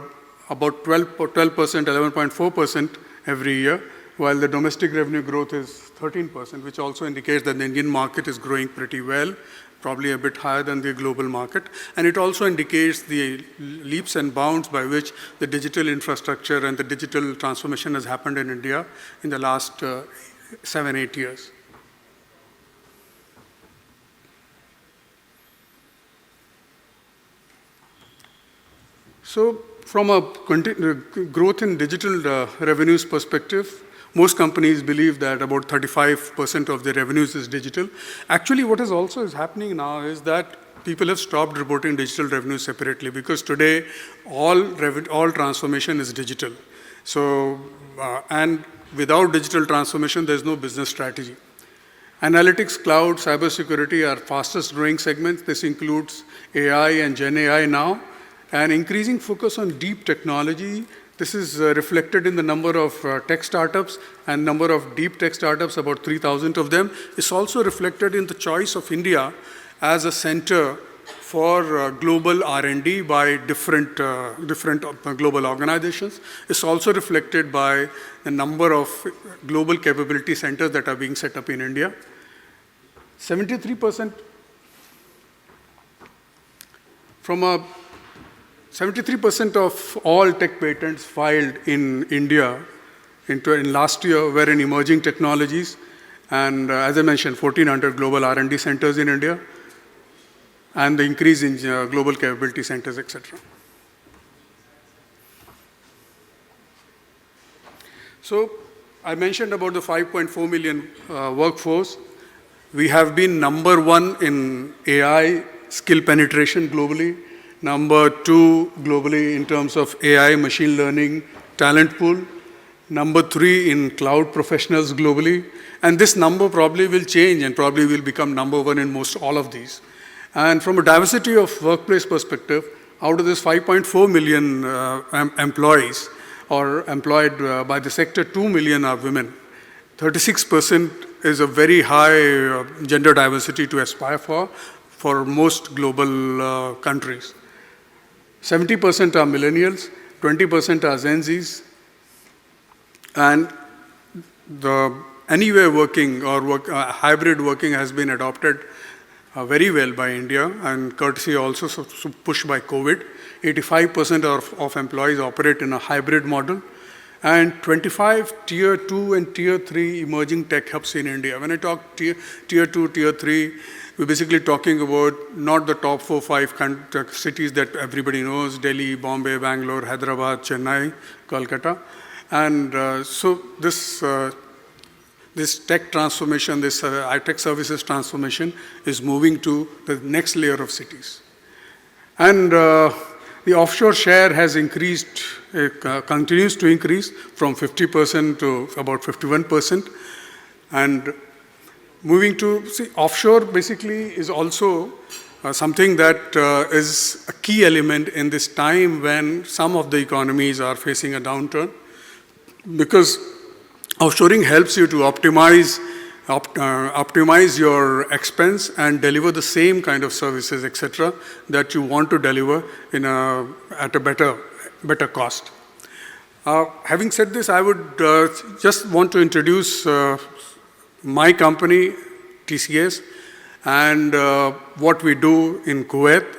[SPEAKER 8] about 12%, 11.4% every year, while the domestic revenue growth is 13%, which also indicates that the Indian market is growing pretty well, probably a bit higher than the global market. And it also indicates the leaps and bounds by which the digital infrastructure and the digital transformation has happened in India in the last 7-8 years. So from a growth in digital revenues perspective, most companies believe that about 35% of their revenues is digital. Actually, what is also happening now is that people have stopped reporting digital revenue separately, because today all transformation is digital. So, and without digital transformation, there's no business strategy. Analytics, cloud, cybersecurity are fastest growing segments. This includes AI and Gen AI now, and increasing focus on deep technology. This is reflected in the number of tech startups and number of deep tech startups, about 3,000 of them. It's also reflected in the choice of India as a center for global R&D by different global organizations. It's also reflected by the number of global capability centers that are being set up in India. 73% 73% of all tech patents filed in India in last year were in emerging technologies. And as I mentioned, 1,400 global R&D centers in India, and the increase in global capability centers, etc. So I mentioned about the 5.4 million workforce. We have been number one in AI skill penetration globally, number two globally in terms of AI machine learning talent pool, number three in cloud professionals globally, and this number probably will change and probably will become number one in most all of these. And from a diversity of workplace perspective, out of this 5.4 million employees or employed by the sector, 2 million are women. 36% is a very high gender diversity to aspire for most global countries. 70% are millennials, 20% are Gen Zs, and the anywhere working or hybrid working has been adopted very well by India, and courtesy also pushed by COVID. 85% of employees operate in a hybrid model, and 25 tier 2 and tier 3 emerging tech hubs in India. When I talk tier 2, tier 3, we're basically talking about not the top 4-5 cities that everybody knows: Delhi, Bombay, Bangalore, Hyderabad, Chennai, Kolkata. And so this tech transformation, this tech services transformation is moving to the next layer of cities. And the offshore share has increased, continues to increase from 50% to about 51%. And moving to, offshore basically is also something that is a key element in this time when some of the economies are facing a downturn, because offshoring helps you to optimize your expense and deliver the same kind of services, etc., that you want to deliver at a better cost. Having said this, I would just want to introduce my company, TCS, and what we do in Kuwait.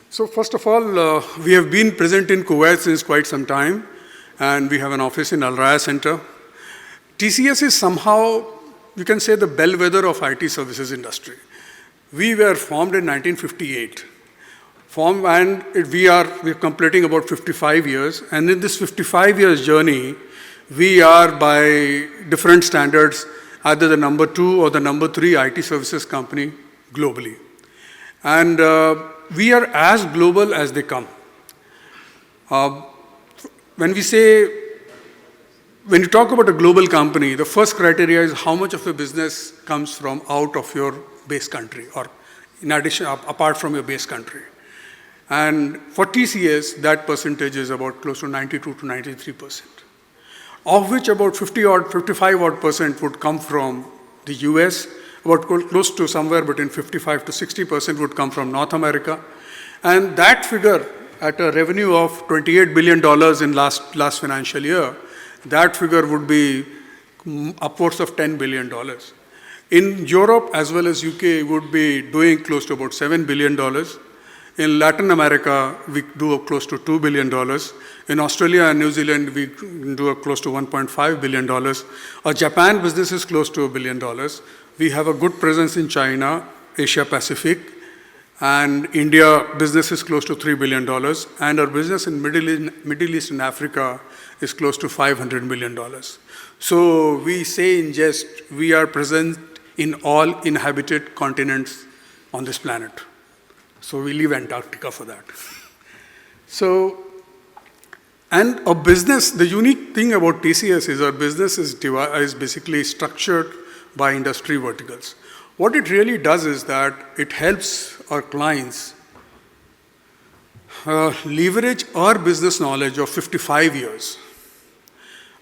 [SPEAKER 8] So first of all, we have been present in Kuwait since quite some time, and we have an office in Al Raya Center. TCS is somehow, you can say, the bellwether of IT services industry. We were formed in 1958. We're completing about 55 years, and in this 55 years journey, we are by different standards either the number 2 or the number 3 IT services company globally. And we are as global as they come. When you talk about a global company, the first criteria is how much of your business comes from out of your base country, or in addition, apart from your base country. And for TCS, that percentage is about close to 92 to 93%, of which about 55% would come from the US, about close to somewhere between 55 to 60% would come from North America. And that figure, at a revenue of $28 billion in last financial year, that figure would be upwards of $10 billion. In Europe as well as UK, would be doing close to about $7 billion. In Latin America, we do close to $2 billion. In Australia and New Zealand, we do close to $1.5 billion. Our Japan business is close to $1 billion. We have a good presence in China, Asia Pacific, and India business is close to $3 billion. And our business in Middle East and Africa is close to $500 million. So we say in jest, we are present in all inhabited continents on this planet. So we leave Antarctica for that. So, and our business, the unique thing about TCS is our business is basically structured by industry verticals. What it really does is that it helps our clients leverage our business knowledge of 55 years.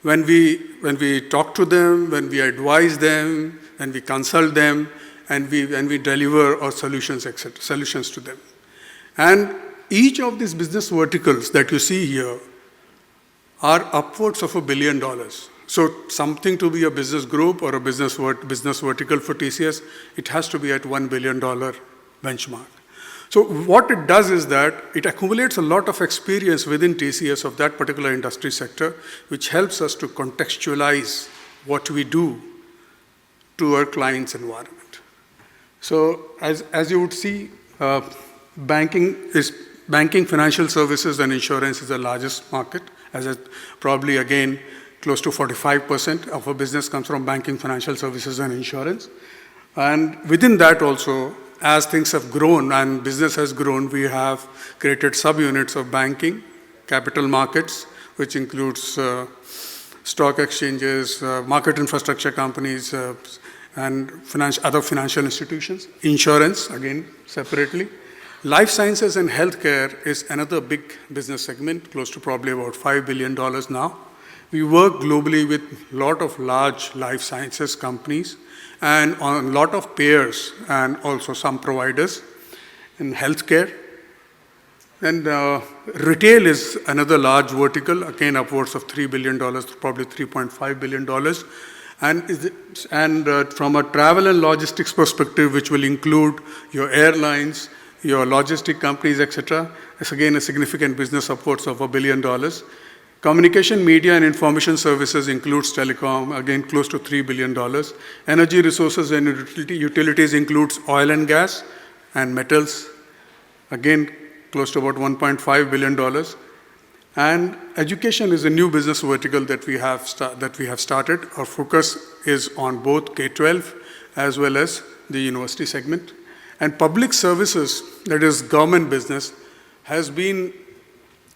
[SPEAKER 8] When we talk to them, when we advise them, when we consult them, and we deliver our solutions, etc., solutions to them. And each of these business verticals that you see here are upwards of $1 billion. So something to be a business group or a business vertical for TCS, it has to be at $1 billion benchmark. So what it does is that it accumulates a lot of experience within TCS of that particular industry sector, which helps us to contextualize what we do to our client's environment. So as you would see, banking, financial services and insurance is the largest market, probably again, close to 45% of our business comes from banking, financial services and insurance. And within that also, as things have grown and business has grown, we have created subunits of banking, capital markets, which includes stock exchanges, market infrastructure companies, and other financial institutions. Insurance, again, separately. Life sciences and healthcare is another big business segment, close to probably about $5 billion now. We work globally with a lot of large life sciences companies and on a lot of payers and also some providers in healthcare. And retail is another large vertical, again upwards of $3 billion, probably $3.5 billion. And from a travel and logistics perspective, which will include your airlines, your logistic companies, etc., it's again a significant business upwards of $1 billion. Communication, media, and information services includes telecom, again close to $3 billion. Energy resources and utilities includes oil and gas and metals, again close to about $1.5 billion. And education is a new business vertical that we have started. Our focus is on both K-12 as well as the university segment. And public services, that is government business, has been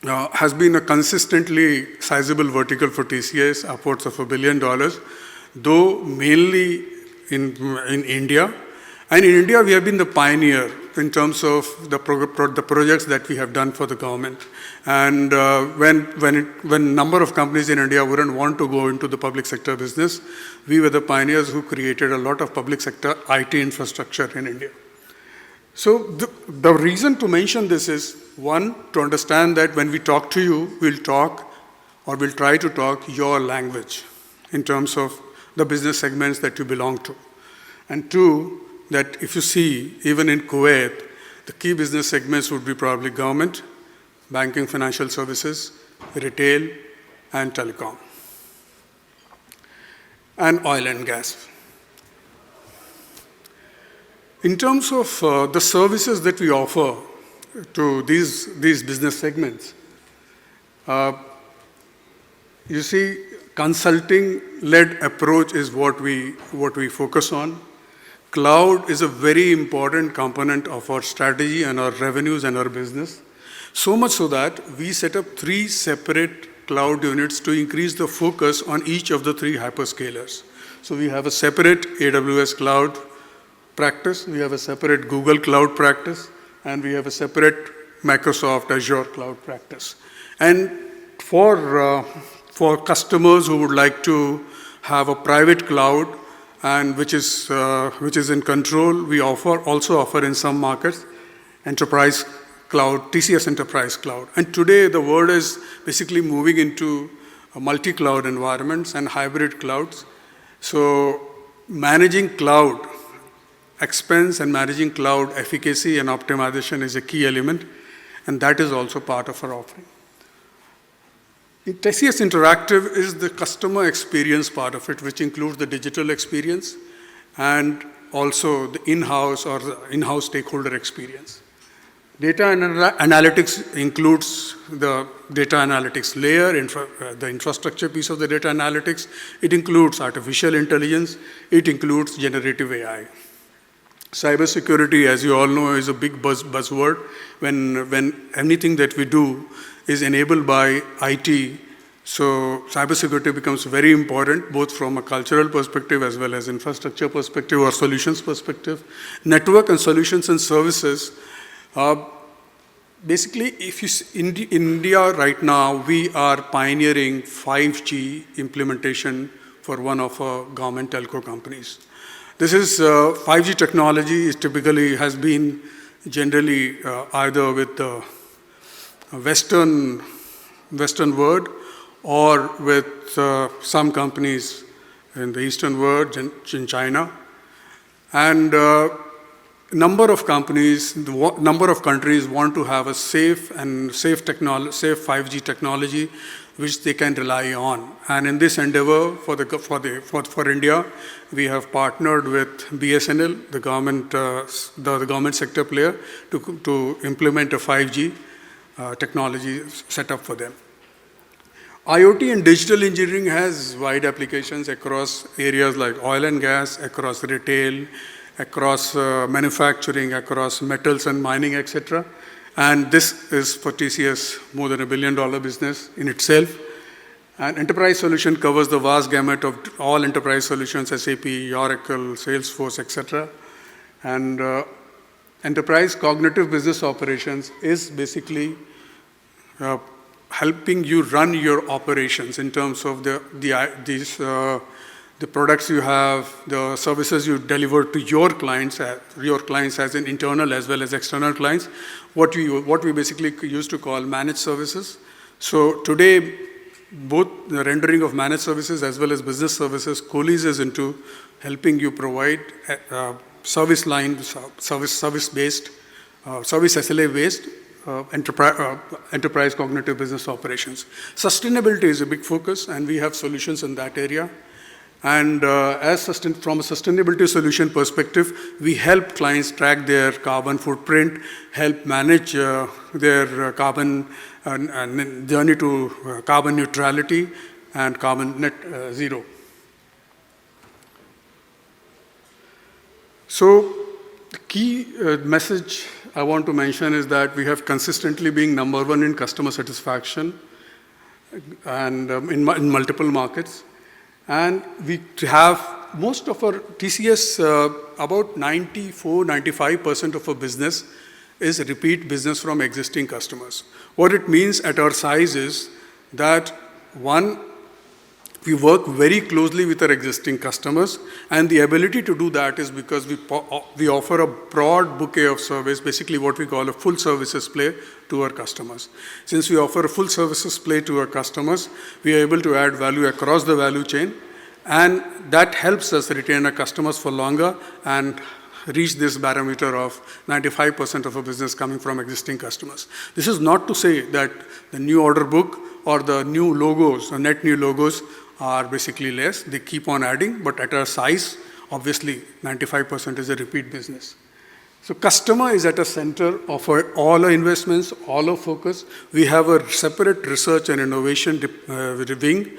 [SPEAKER 8] a consistently sizable vertical for TCS, upwards of $1 billion, though mainly in India. And in India, we have been the pioneer in terms of the projects that we have done for the government. And when number of companies in India wouldn't want to go into the public sector business, we were the pioneers who created a lot of public sector IT infrastructure in India. So the reason to mention this is, one, to understand that when we talk to you, we'll try to talk your language in terms of the business segments that you belong to. And two, that if you see, even in Kuwait, The key business segments would be probably government, banking, financial services, retail, and telecom, and oil and gas. In terms of the services that we offer to these business segments, you see, consulting-led approach is what we focus on. Cloud is a very important component of our strategy and our revenues and our business. So much so that we set up 3 separate cloud units to increase the focus on each of the 3 hyperscalers. So we have a separate AWS cloud practice, we have a separate Google cloud practice, and we have a separate Microsoft Azure cloud practice. And for customers who would like to have a private cloud and which is in control, we also offer in some markets enterprise cloud, TCS Enterprise Cloud. And today the world is basically moving into multi-cloud environments and hybrid clouds. So managing cloud expense and managing cloud efficacy and optimization is a key element, and that is also part of our offering. TCS Interactive is the customer experience part of it, which includes the digital experience and also the in-house or the in-house stakeholder experience. Data analytics includes the data analytics layer, the infrastructure piece of the data analytics. It includes artificial intelligence. It includes generative AI. Cybersecurity, as you all know, is a big buzzword. When anything that we do is enabled by IT, so cybersecurity becomes very important, both from a cultural perspective as well as infrastructure perspective or solutions perspective. Network and solutions and services. Basically, if you see in India right now, we are pioneering 5G implementation for one of our government telco companies. This is 5G technology is typically has been generally either with the Western world or with some companies in the Eastern world, in China. And number of companies, number of countries want to have a safe 5G technology which they can rely on. And in this endeavor for India, we have partnered with BSNL, the government sector player, to implement a 5G technology set up for them. IoT and digital engineering has wide applications across areas like oil and gas, across retail, across manufacturing, across metals and mining, etc. And this is for TCS more than $1 billion business in itself. And enterprise solution covers the vast gamut of all enterprise solutions, SAP, Oracle, Salesforce, etc. And enterprise cognitive business operations is basically helping you run your operations in terms of the products you have, the services you deliver to your clients as in internal as well as external clients, what we basically used to call managed services. So today, both the rendering of managed services as well as business services coalesces into helping you provide service SLA-based enterprise cognitive business operations. Sustainability is a big focus, and we have solutions in that area. And from a sustainability solution perspective, we help clients track their carbon footprint, help manage their carbon journey to carbon neutrality and carbon net zero. So the key message I want to mention is that we have consistently been number 1 in customer satisfaction and in multiple markets. And we have most of our TCS, about 94-95% of our business is repeat business from existing customers. What it means at our size is that, one, we work very closely with our existing customers, and the ability to do that is because we offer a broad bouquet of service, basically what we call a full services play to our customers. Since we offer a full services play to our customers, we are able to add value across the value chain, and that helps us retain our customers for longer and reach this barometer of 95% of a business coming from existing customers. This is not to say that the new order book or the new logos, the net new logos are basically less. They keep on adding, but at our size, obviously 95% is a repeat business. So customer is at the center of all our investments, all our focus. We have a separate research and innovation wing,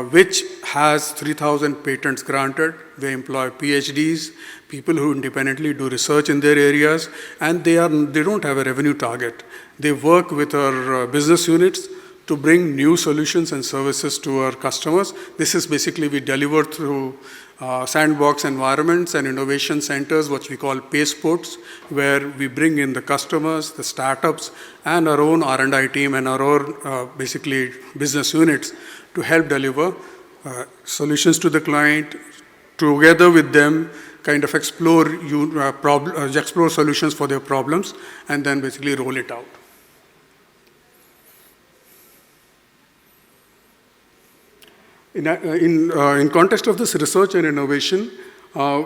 [SPEAKER 8] which has 3,000 patents granted. They employ PhDs, people who independently do research in their areas, and they don't have a revenue target. They work with our business units to bring new solutions and services to our customers. This is basically we deliver through sandbox environments and innovation centers, what we call PACEports, where we bring in the customers, the startups, and our own R&I team and our own basically business units to help deliver solutions to the client, together with them, kind of explore solutions for their problems, and then basically roll it out. In context of this research and innovation,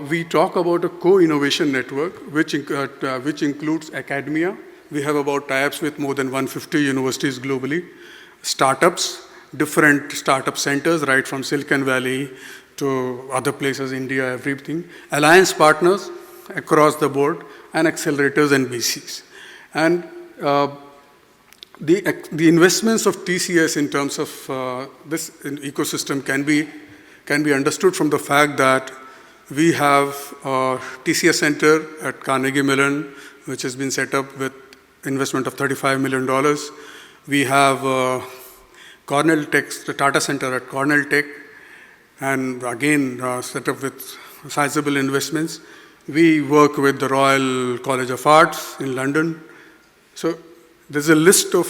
[SPEAKER 8] we talk about a co-innovation network, which includes academia. We have about tie-ups with more than 150 universities globally, startups, different startup centers, right from Silicon Valley to other places, India, everything, alliance partners across the board, and accelerators and VCs. And the investments of TCS in terms of this ecosystem can be understood from the fact that we have a TCS Center at Carnegie Mellon, which has been set up with investment of $35 million. We have Cornell Tech, the Tata Center at Cornell Tech, and again set up with sizable investments. We work with the Royal College of Arts in London. So there's a list of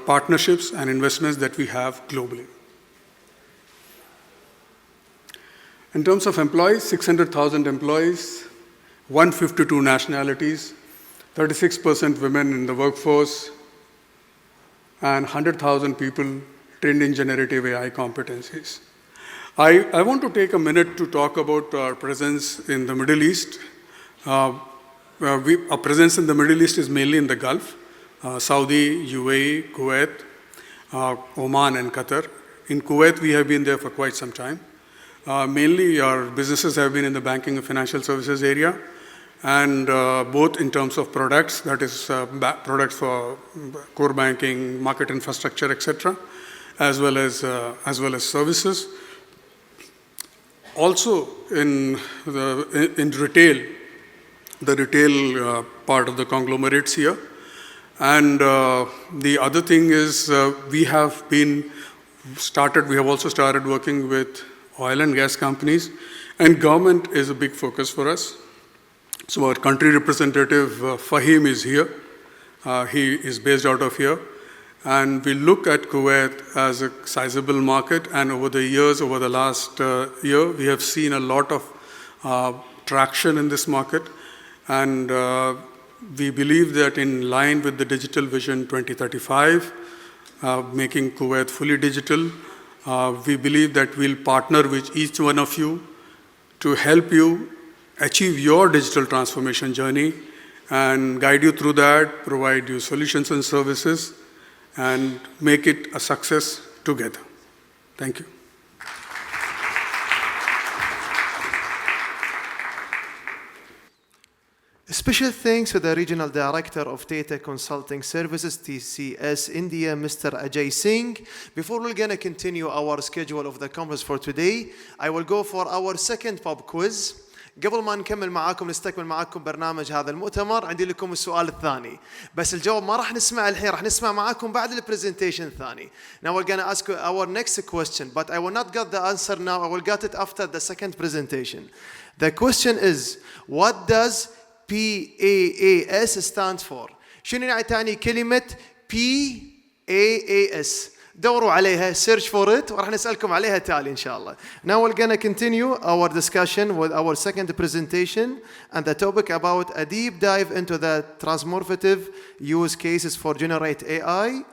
[SPEAKER 8] partnerships and investments that we have globally. In terms of employees, 600,000 employees, 152 nationalities, 36% women in the workforce, and 100,000 people trained in generative AI competencies. I want to take a minute to talk about our presence in the Middle East. Our presence in the Middle East is mainly in the Gulf. Saudi, UAE, Kuwait, Oman, and Qatar. In Kuwait, we have been there for quite some time. Mainly, our businesses have been in the banking and financial services area, and both in terms of products, that is products for core banking, market infrastructure, etc., as well as services. Also, in retail, the retail part of the conglomerates here. And the other thing is we have also started working with oil and gas companies, and government is a big focus for us. So our country representative, Fahim, is here. He is based out of here. And we look at Kuwait as a sizable market, and over the last year, we have seen a lot of traction in this market. And we believe that in line with the Digital Vision 2035, making Kuwait fully digital, we believe that we'll partner with each one of you to help you achieve your digital transformation journey and guide you through that, provide you solutions and services, and make it a success together. Thank you.
[SPEAKER 1] Special thanks to the Regional Director of Data Consulting Services, TCS India, Mr. Ajay Singh. Before we're going to continue our schedule of the conference for today, I will go for our second pub quiz. قبل ما نكمل معاكم نستكمل معاكم برنامج هذا المؤتمر، عندي لكم السؤال الثاني، بس الجواب ما راح نسمع الحين، راح نسمع معاكم بعد البرزنتيشن الثاني. Now we're going to ask our next question, but I will not get the answer now, I will get it after the second presentation. The question is, what does PAAS stand for؟ شنو تعني كلمة PAAS؟ دوروا عليها, search for it, وراح نسألكم عليها تالي إن شاء الله. Now we're going to continue our discussion with our second presentation and the topic about a deep dive into the transformative use cases for generate AI.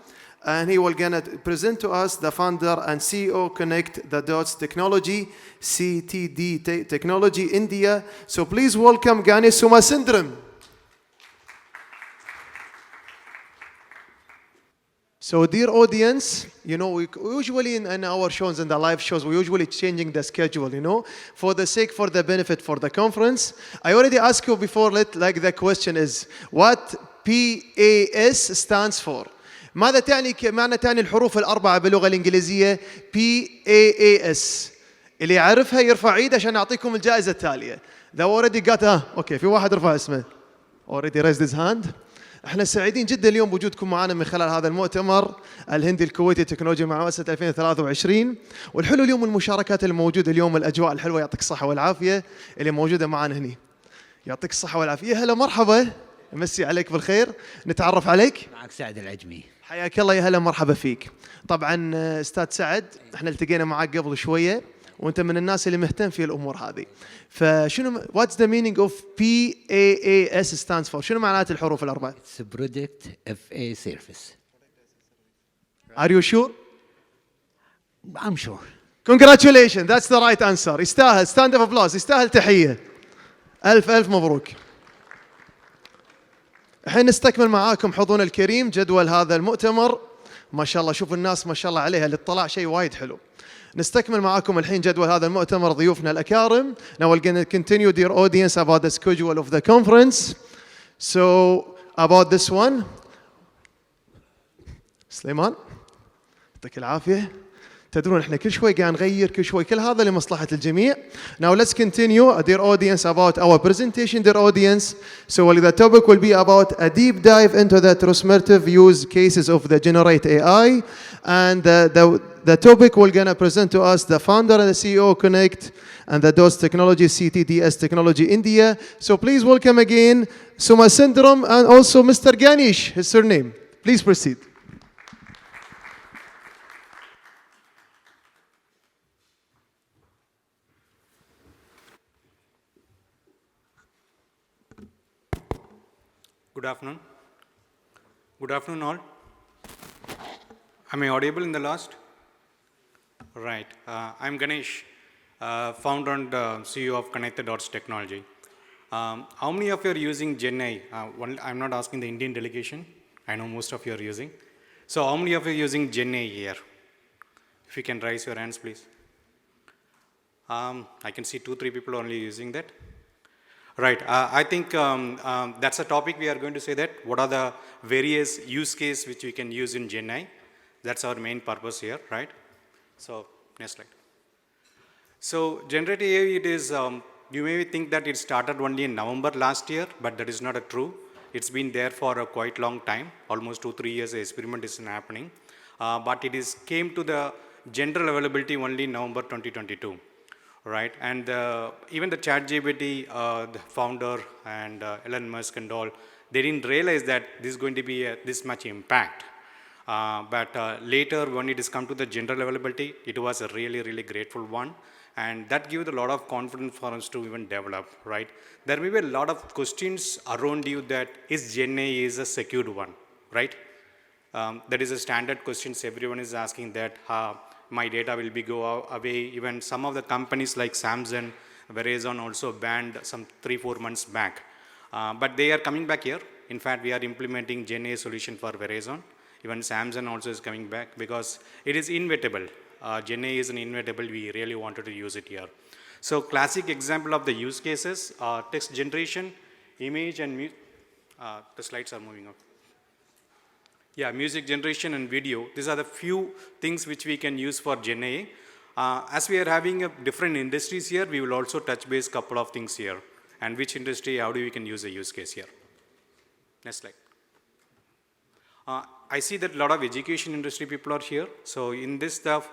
[SPEAKER 1] and he will gonna present to us the founder and CEO Connect the Dots Technology, CTD Technology India. So please welcome Ganesh Somasundram. So dear audience, you know, we usually in our shows, in the live shows, we usually changing the schedule, you know, for the benefit for the conference. I already asked you before, like the question is, what PAS stands for? ماذا معنى تعني الحروف الأربعة باللغة الإنجليزية PAS؟ اللي يعرفها يرفع ايده عشان أعطيكم الجائزة التالية. The already got اوكي في واحد رفع اسمه. Already raised his hand. احنا سعيدين جدا اليوم بوجودكم معنا من خلال هذا المؤتمر الهندي الكويتي تكنولوجيا مع مؤسسة 2023. والحلو اليوم المشاركات الموجودة اليوم، الأجواء الحلوة، يعطيك الصحة والعافية اللي موجودة معنا هنا. يعطيك الصحة والعافية. هلا مرحبا، مسي عليك بالخير. نتعرف عليك.
[SPEAKER 9] معك سعد العجمي.
[SPEAKER 1] حياك الله، يا هلا مرحبا فيك. طبعا استاذ سعد احنا التقينا معك قبل شويه وانت من الناس اللي مهتم في الامور هذه. فشنو what's the meaning of PAAS stands for؟ شنو معنات الحروف الاربعه؟
[SPEAKER 9] It's a product FA service.
[SPEAKER 1] Are you sure؟
[SPEAKER 9] I'm sure.
[SPEAKER 1] Congratulations, that's the right answer. يستاهل stand of applause، يستاهل تحيه. الف الف مبروك. الحين نستكمل معاكم حضورنا الكريم جدول هذا المؤتمر. ما شاء الله، شوف الناس ما شاء الله عليها، الاطلاع شيء وايد حلو. نستكمل معاكم الحين جدول هذا المؤتمر، ضيوفنا الأكارم. Now we're going to continue, dear audience, about the schedule of the conference. So about this one, سليمان يعطيك العافية. تدرون احنا كل شوي قاعد نغير، كل شوي، كل هذا لمصلحة الجميع. Now let's continue, dear audience, about our presentation, dear audience. So the topic will be about a deep dive into the transformative use cases of the Generate AI. And the topic we're going to present to us the founder and the CEO Connect and the DOS Technology, CTDS Technology India. So please welcome again Somasundram and also Mr. Ganesh, his surname. Please proceed.
[SPEAKER 10] Good afternoon. Good afternoon all. Am I audible in the last? Right. I'm Ganesh, founder and CEO of Connect the Dots Technology. How many of you are using GenAI? I'm not asking the Indian delegation. I know most of you are using. So how many of you are using GenAI here? If you can raise your hands, please. I can see 2-3 people only using that. Right. I think that's a topic we are going to say that. What are the various use cases which we can use in GenAI? That's our main purpose here, right? So, next slide. So, generative AI, it is, you may think that it started only in November last year, but that is not true. It's been there for a quite long time, almost 2-3 years the experiment is happening. But it is came to the general availability only in November 2022. Right, and even the ChatGPT, the founder and Elon Musk and all, they didn't realize that this is going to be this much impact. But later, when it has come to the general availability, it was a really, really grateful one, and that gives a lot of confidence for us to even develop. Right, there may be a lot of questions around you that is GenAI is a secured one, right? That is a standard questions everyone is asking that. My data will be go away. Even some of the companies like Samsung, Verizon also banned some 3-4 months back. But they are coming back here. In fact, we are implementing GenAI solution for Verizon. Even Samsung also is coming back because it is inevitable. GenAI is an inevitable. We really wanted to use it here. So classic example of the use cases, text generation, image and the slides are moving up. Yeah, music generation and video. These are the few things which we can use for GenAI. As we are having different industries here, we will also touch base couple of things here. And which industry, how do we can use a use case here. Next slide. I see that a lot of education industry people are here. So in this stuff,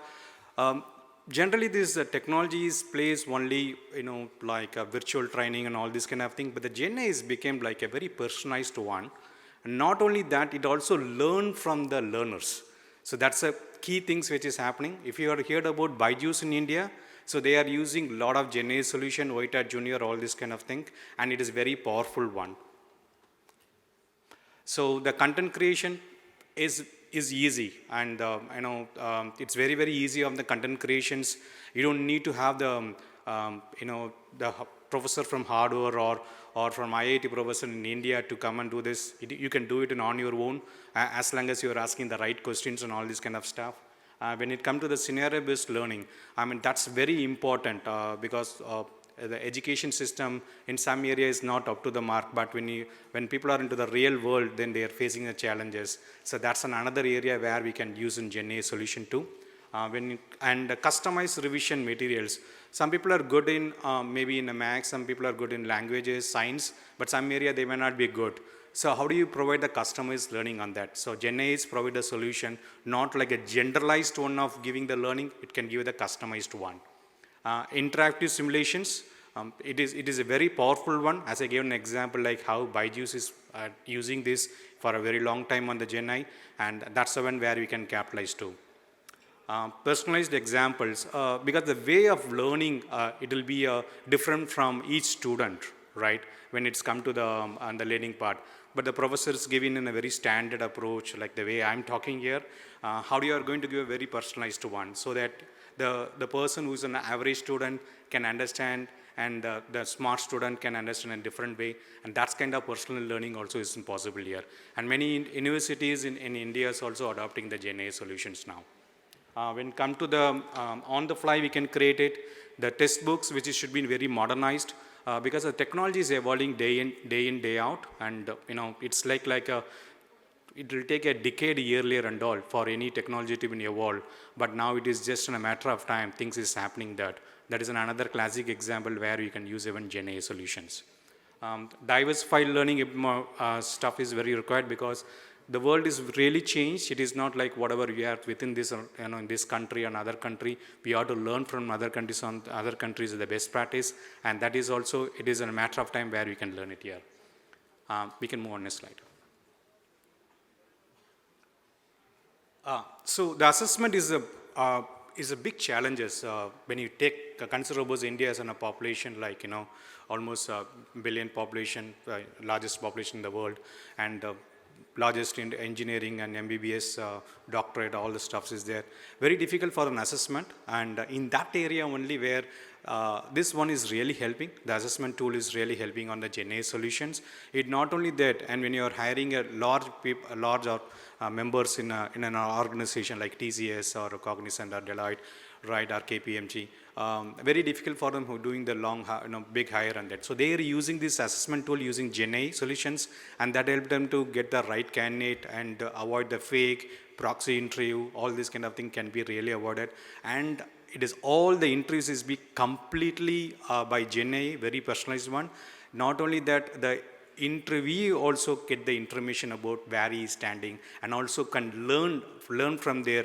[SPEAKER 10] generally this technologies plays only, like virtual training and all this kind of thing. But the GenAI has become like a very personalized one. And not only that, it also learn from the learners. So that's a key things which is happening. If you have heard about Byju's in India, so they are using a lot of GenAI solution, White Hat Junior, all this kind of thing, and it is very powerful one. So the content creation is is easy, and it's very, very easy on the content creations. You don't need to have the professor from Harvard or from IIT professor in India to come and do this. You can do it on your own, as long as you're asking the right questions and all this kind of stuff. When it comes to the scenario-based learning, I mean, that's very important because the education system in some areas is not up to the mark, but when people are into the real world, then they are facing the challenges. So that's another area where we can use in GenA solution too. And customized revision materials. Some people are good in maybe in maths, some people are good in languages, science, but some area they may not be good. So how do you provide the customized learning on that? So GenA is provide a solution, not like a generalized one of giving the learning, it can give the customized one. Interactive simulations, it is a very powerful one. As I gave an example, like how Byju's is using this for a very long time on the GenAI, and that's the one where we can capitalize too. Personalized examples, because the way of learning, it will be different from each student, right, when it's come to the learning part. But the professor is giving in a very standard approach, like the way I'm talking here, how you are going to give a very personalized one, so that the person who's an average student can understand, and the smart student can understand in a different way, and that's kind of personal learning also isn't possible here. And many universities in India is also adopting the GenAI solutions now. When come to the on the fly, we can create it. The test books, which should be very modernized, because the technology is evolving day in, day out, and it's like it will take a decade earlier and all for any technology to be evolved, but now it is just in a matter of time, things is happening that is another classic example where you can use even GenAI solutions. Diversified learning stuff is very required, because the world is really changed. It is not like whatever we are within this, in this country or another country. We have to learn from other countries on other countries the best practice, and that is also, it is a matter of time where we can learn it here. We can move on next slide. So the assessment is a big challenge when you consider India as a population like almost a billion population, largest population in the world, and largest in engineering and MBBS, doctorate, all the stuffs is there. Very difficult for an assessment, and in that area only where this one is really helping. The assessment tool is really helping on the GenAI solutions. It not only that, and when you are hiring a large members in an organization like TCS or Cognizant or Deloitte, right, or KPMG, very difficult for them who are doing the long, big hire and that. So they are using this assessment tool using GenAI solutions, and that helps them to get the right candidate and avoid the fake proxy interview. All this kind of thing can be really avoided, and it is all the interviews is be completely by GenAI, very personalized one. Not only that, the interviewee also get the information about where he is standing, and also can learn from their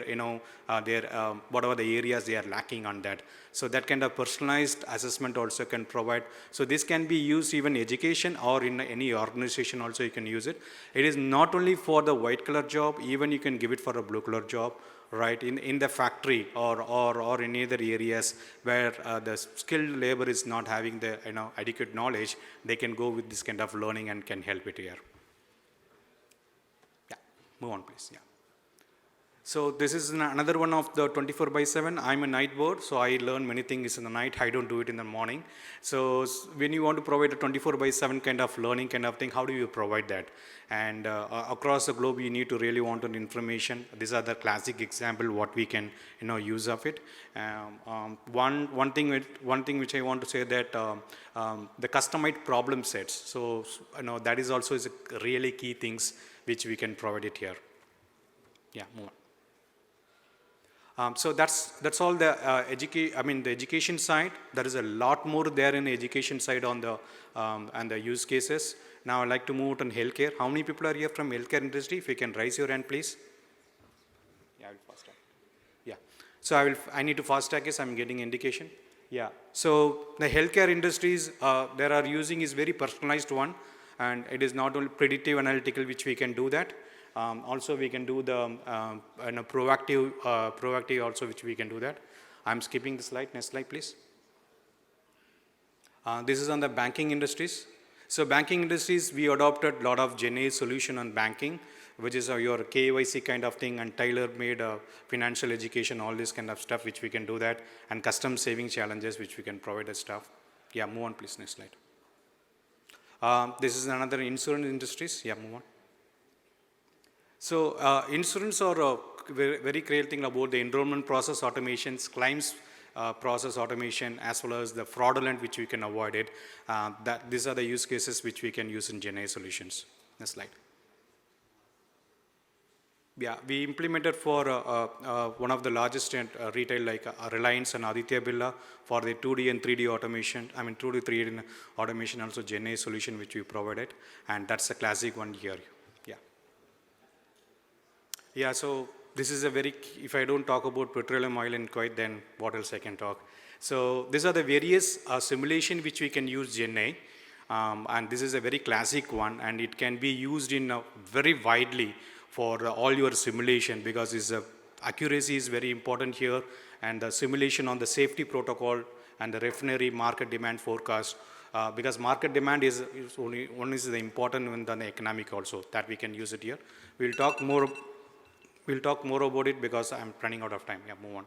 [SPEAKER 10] whatever the areas they are lacking on that. So that kind of personalized assessment also can provide. So this can be used even in education or in any organization also you can use it. It is not only for the white collar job, even you can give it for a blue collar job, right, in the factory or in other areas where the skilled labor is not having the adequate knowledge. They can go with this kind of learning and can help it here. Yeah, move on please. Yeah. So this is another one of the 24/7. I'm a night bird, so I learn many things in the night. I don't do it in the morning. So when you want to provide a 24/7 kind of learning kind of thing, how do you provide that? And across the globe, you need to really want an information. These are the classic example what we can use of it. One thing which I want to say that the customized problem sets. So that is also is a really key things which we can provide it here. Yeah, move on. So that's all the the education side. There is a lot more there in the education side on the and the use cases. Now I'd like to move on healthcare. How many people are here from healthcare industry? If you can raise your hand, please. Yeah, I will fast track. Yeah. So I need to fast track this. I'm getting indication. Yeah. So the healthcare industries there are using is very personalized one, and it is not only predictive analytical which we can do that. Also we can do the proactive also which we can do that. I'm skipping the slide. Next slide, please. This is on the banking industries. So banking industries, we adopted a lot of GenAI solution on banking. which is your KYC kind of thing and tailor-made financial education, all this kind of stuff, which we can do that, and custom saving challenges, which we can provide the stuff. Yeah, move on, please. Next slide. This is another insurance industries. Yeah, move on. So insurance are very great thing about the enrollment process automations, claims process automation, as well as the fraudulent, which we can avoid it. These are the use cases which we can use in GenAI solutions. Next slide. Yeah, we implemented for one of the largest retail like Reliance and Aditya Birla for the 2D and 3D automation. I mean 2D, 3D automation, also GenAI solution which we provided, and that's a classic one here. Yeah. Yeah, so this is a very, if I don't talk about petroleum oil in Kuwait, then what else I can talk? So these are the various simulation which we can use GenAI, and this is a very classic one, and it can be used in very widely for all your simulation, because accuracy is very important here, and the simulation on the safety protocol and the refinery market demand forecast, because market demand is only one is the important one than the economic also, that we can use it here. We'll talk more about it because I'm running out of time. Yeah, move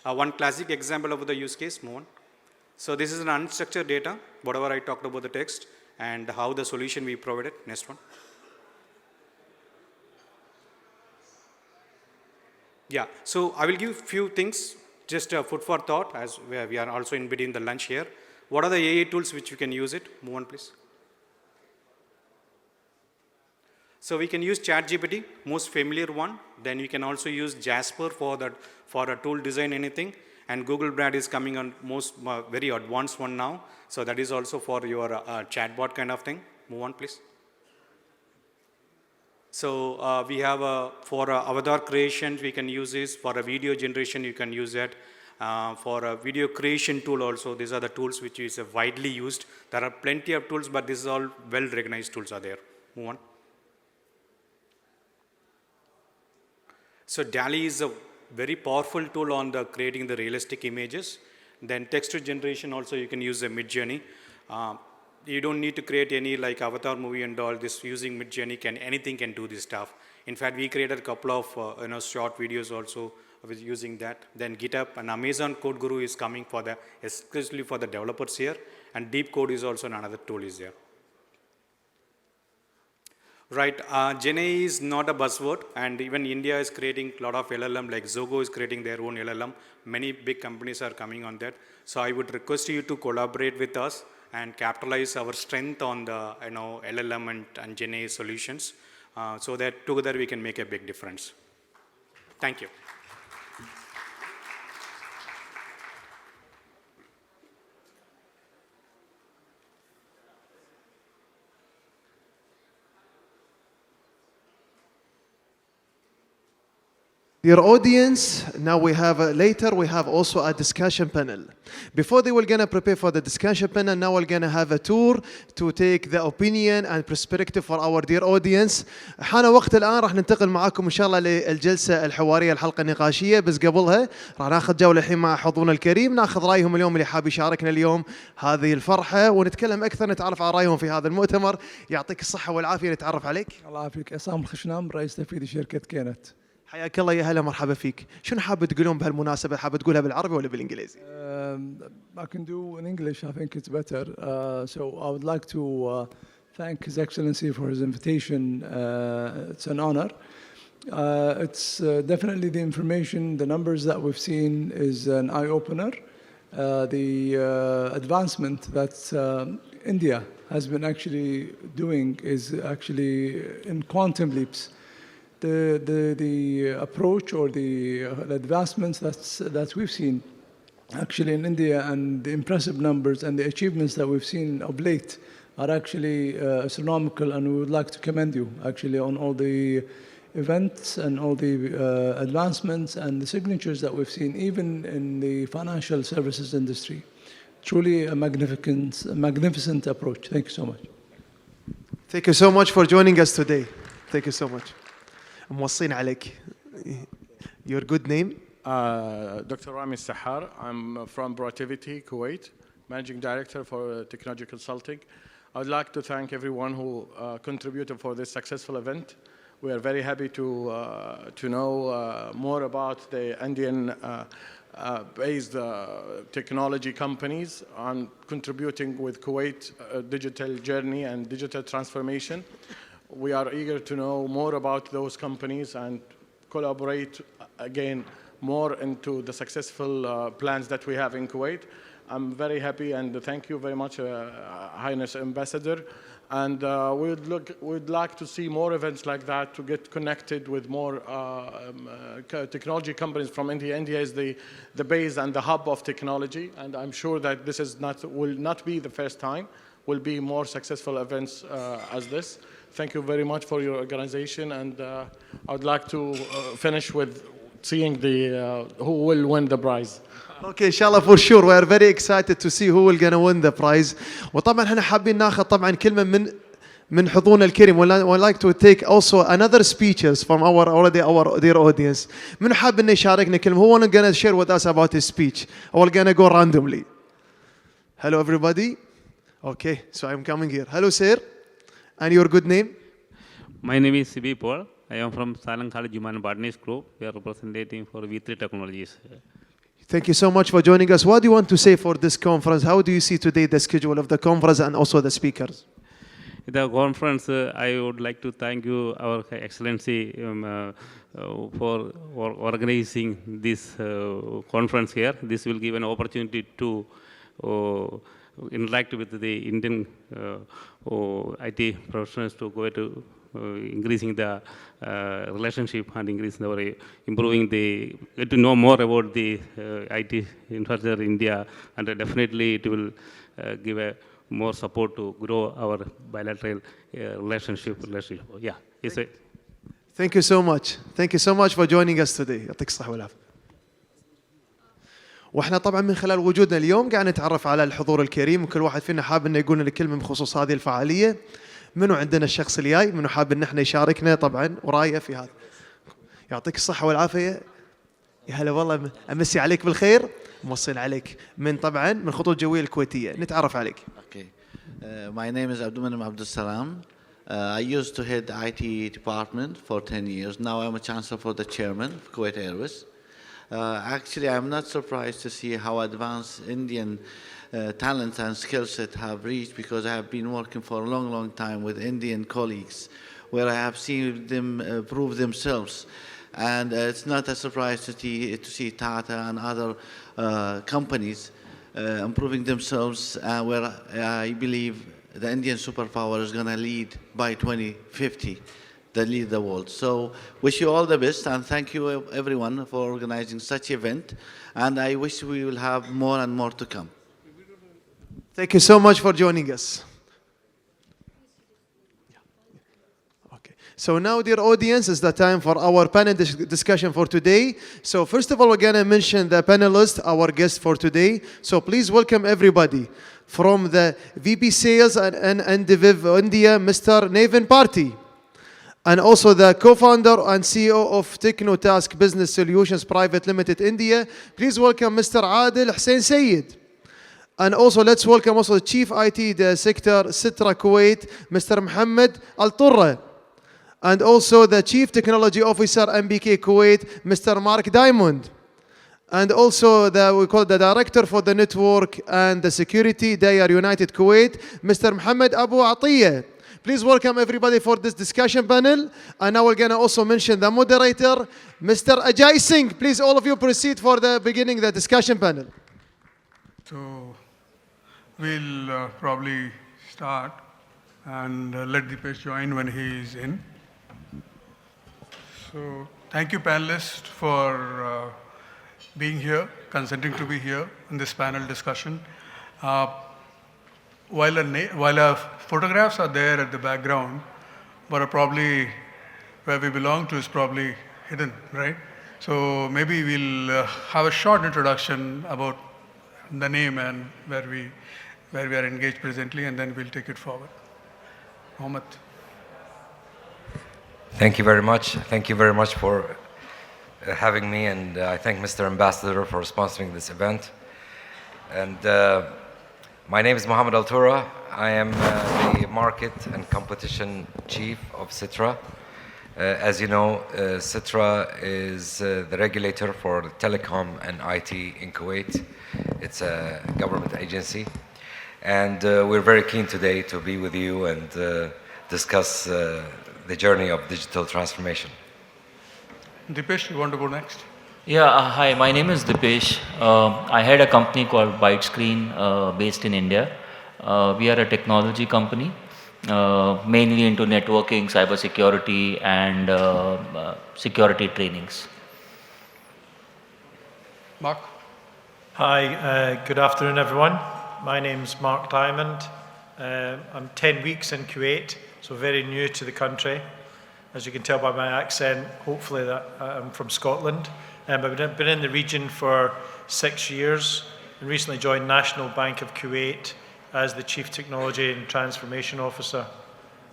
[SPEAKER 10] on. One classic example of the use case, move on. So this is an unstructured data, whatever I talked about the text, and how the solution we provided. Next one. Yeah, so I will give few things, just food for thought, as we are also in between the lunch here. What are the AI tools which you can use it? Move on, please. So we can use ChatGPT, most familiar one. Then you can also use Jasper for a tool design anything. And Google Brad is coming on very advanced one now. So that is also for your chatbot kind of thing. Move on, please. So we have for avatar creation, we can use this. For a video generation, you can use that. For a video creation tool also, these are the tools which is widely used. There are plenty of tools, but this is all well-recognized tools are there. Move on. So DALL-E is a very powerful tool on creating the realistic images. Then text to generation also, you can use the Midjourney. You don't need to create any like avatar movie and all. This using Midjourney, anything can do this stuff. In fact, we created a couple of short videos also with using that. Then GitHub and Amazon Code Guru is coming especially for the developers here. And Deep Code is also another tool is there. Right, GenAI is not a buzzword, and even India is creating a lot of LLM, like Zogo is creating their own LLM. Many big companies are coming on that. So I would request you to collaborate with us and capitalize our strength on the LLM and GenAI solutions, so that together we can make a big difference. Thank you.
[SPEAKER 1] Dear audience, now we have later we have also a discussion panel. Before they were going to prepare for the discussion panel, now we're going to have a tour to take the opinion and perspective for our dear audience. حان وقت الآن راح ننتقل معاكم إن شاء الله للجلسة الحوارية الحلقة النقاشية، بس قبلها راح ناخذ جولة الحين مع حضورنا الكريم، ناخذ رأيهم اليوم اللي حاب يشاركنا اليوم هذه الفرحة، ونتكلم أكثر نتعرف على رأيهم في هذا المؤتمر. يعطيك الصحة والعافية. نتعرف عليك. الله يعافيك. عصام الخشنام، رئيس تنفيذي شركة كينت. حياك الله، يا هلا مرحبا فيك. شنو حاب تقولون بهالمناسبة؟ حاب تقولها بالعربي ولا بالإنجليزي؟
[SPEAKER 11] I can do in English. I think it's better. So I would like to thank His Excellency for his invitation. It's an honor. It's definitely the information, the numbers that we've seen is an eye-opener. The advancement that India has been actually doing is actually in quantum leaps. The approach or the advancements that we've seen actually in India, and the impressive numbers and the achievements that we've seen of late are actually astronomical, and we would like to commend you actually on all the events and all the advancements and the signatures that we've seen, even in the financial services industry. Truly a magnificent approach. Thank you so much.
[SPEAKER 1] Thank you so much for joining us today. Thank you so much. موصين عليك. Your good name?
[SPEAKER 12] Dr. Rami Sahar. I'm from Proactivity, Kuwait, Managing Director for Technology Consulting. I would like to thank everyone who contributed for this successful event. We are very happy to know more about the Indian based technology companies on contributing with Kuwait digital journey and digital transformation. We are eager to know more about those companies and collaborate again more into the successful plans that we have in Kuwait. I'm very happy and thank you very much, Highness Ambassador. And we'd like to see more events like that to get connected with more technology companies from India. India is the base and the hub of technology, and I'm sure that this will not be the first time. Will be more successful events as this. Thank you very much for your organization, and I would like to finish with seeing who will win the prize.
[SPEAKER 1] Okay, inshallah for sure. We are very excited to see who will gonna win the prize. وطبعا احنا حابين ناخذ طبعا كلمة من حضورنا الكريم. We like to take also another speeches from our dear audience. من حاب انه يشاركنا كلمة. Who wanna gonna share with us about his speech? Or we're gonna go randomly. Hello everybody. Okay, so I'm coming here. Hello sir. And your good name?
[SPEAKER 13] My name is Sibi Paul. I am from Salang College Human Partners Group. We are representing for V3 Technologies.
[SPEAKER 1] Thank you so much for joining us. What do you want to say for this conference? How do you see today the schedule of the conference and also the speakers?
[SPEAKER 13] The conference, I would like to thank you, Our Excellency, for organizing this conference here. This will give an opportunity to interact with the Indian IT professionals to go to increasing the relationship and improving get to know more about the IT infrastructure in India, and definitely it will give a more support to grow our bilateral relationship. Yeah, yes.
[SPEAKER 1] Thank you so much. Thank you so much for joining us today. يعطيك الصحة والعافية. واحنا طبعا من خلال وجودنا اليوم قاعد نتعرف على الحضور الكريم، وكل واحد فينا حاب انه يقول لنا كلمة بخصوص هذه الفعالية. منو عندنا الشخص اللي جاي؟ منو حاب ان احنا يشاركنا طبعا ورايه في هذا؟ يعطيك الصحة والعافية. يا هلا والله، امسي عليك بالخير. موصل عليك من طبعا من خطوط جوية الكويتية. نتعرف عليك.
[SPEAKER 14] Okay. My name is Abdulmanim Abdul Salam. I used to head IT department for 10 years. Now I'm a chancellor for the chairman of Kuwait Airways. Actually, I'm not surprised to see how advanced Indian talent and skill set have reached, because I have been working for a long, long time with Indian colleagues where I have seen them prove themselves. And it's not a surprise to see Tata and other companies improving themselves, where I believe the Indian superpower is going to lead by 2050. Lead the world. So wish you all the best, and thank you everyone for organizing such event, and I wish we will have more and more to come.
[SPEAKER 1] Thank you so much for joining us. Okay. So now, dear audience, is the time for our panel discussion for today. So first of all, we're gonna mention the panelists, our guests for today. So please welcome everybody from the VP Sales and Diviv India, Mr. Navin Party. And also the co-founder and CEO of Technotask Business Solutions Private Limited India. Please welcome Mr. Adil Hussein Sayed. And also let's welcome also the Chief IT Sector Sitra Kuwait, Mr. Mohammed Al-Turra. And also the Chief Technology Officer MBK Kuwait, Mr. Mark Diamond. And also we call the Director for the Network and the Security, Dayar United Kuwait, Mr. Mohammed Abu Atiyah. Please welcome everybody for this discussion panel. And now we're going to also mention the moderator, Mr. Ajay Singh. Please, all of you, proceed for the beginning the discussion panel.
[SPEAKER 8] So we'll probably start and let Deepesh join when he is in. So thank you, panelists, for being here, consenting to be here in this panel discussion. While our photographs are there at the background, but probably where we belong to is probably hidden, right? So maybe we'll have a short introduction about the name and where we are engaged presently, and then we'll take it forward. Mohammed.
[SPEAKER 15] Thank you very much. Thank you very much for having me, and I thank Mr. Ambassador for sponsoring this event. And my name is Mohammed Al-Tura. I am the Market and Competition Chief of Sitra. As you know, Citra is the regulator for telecom and IT in Kuwait. It's a government agency. And we're very keen today to be with you and discuss the journey of digital transformation.
[SPEAKER 8] Dipesh, you want to go next?
[SPEAKER 16] Yeah, hi, my name is Dipesh. I had a company called ByteScreen based in India. We are a technology company, mainly into networking, cybersecurity, and security trainings.
[SPEAKER 8] Mark?
[SPEAKER 17] Hi, good afternoon, everyone. My name's Mark Diamond. I'm 10 weeks in Kuwait, so very new to the country. As you can tell by my accent, hopefully that I'm from Scotland. But I've been in the region for 6 years and recently joined National Bank of Kuwait as the Chief Technology and Transformation Officer.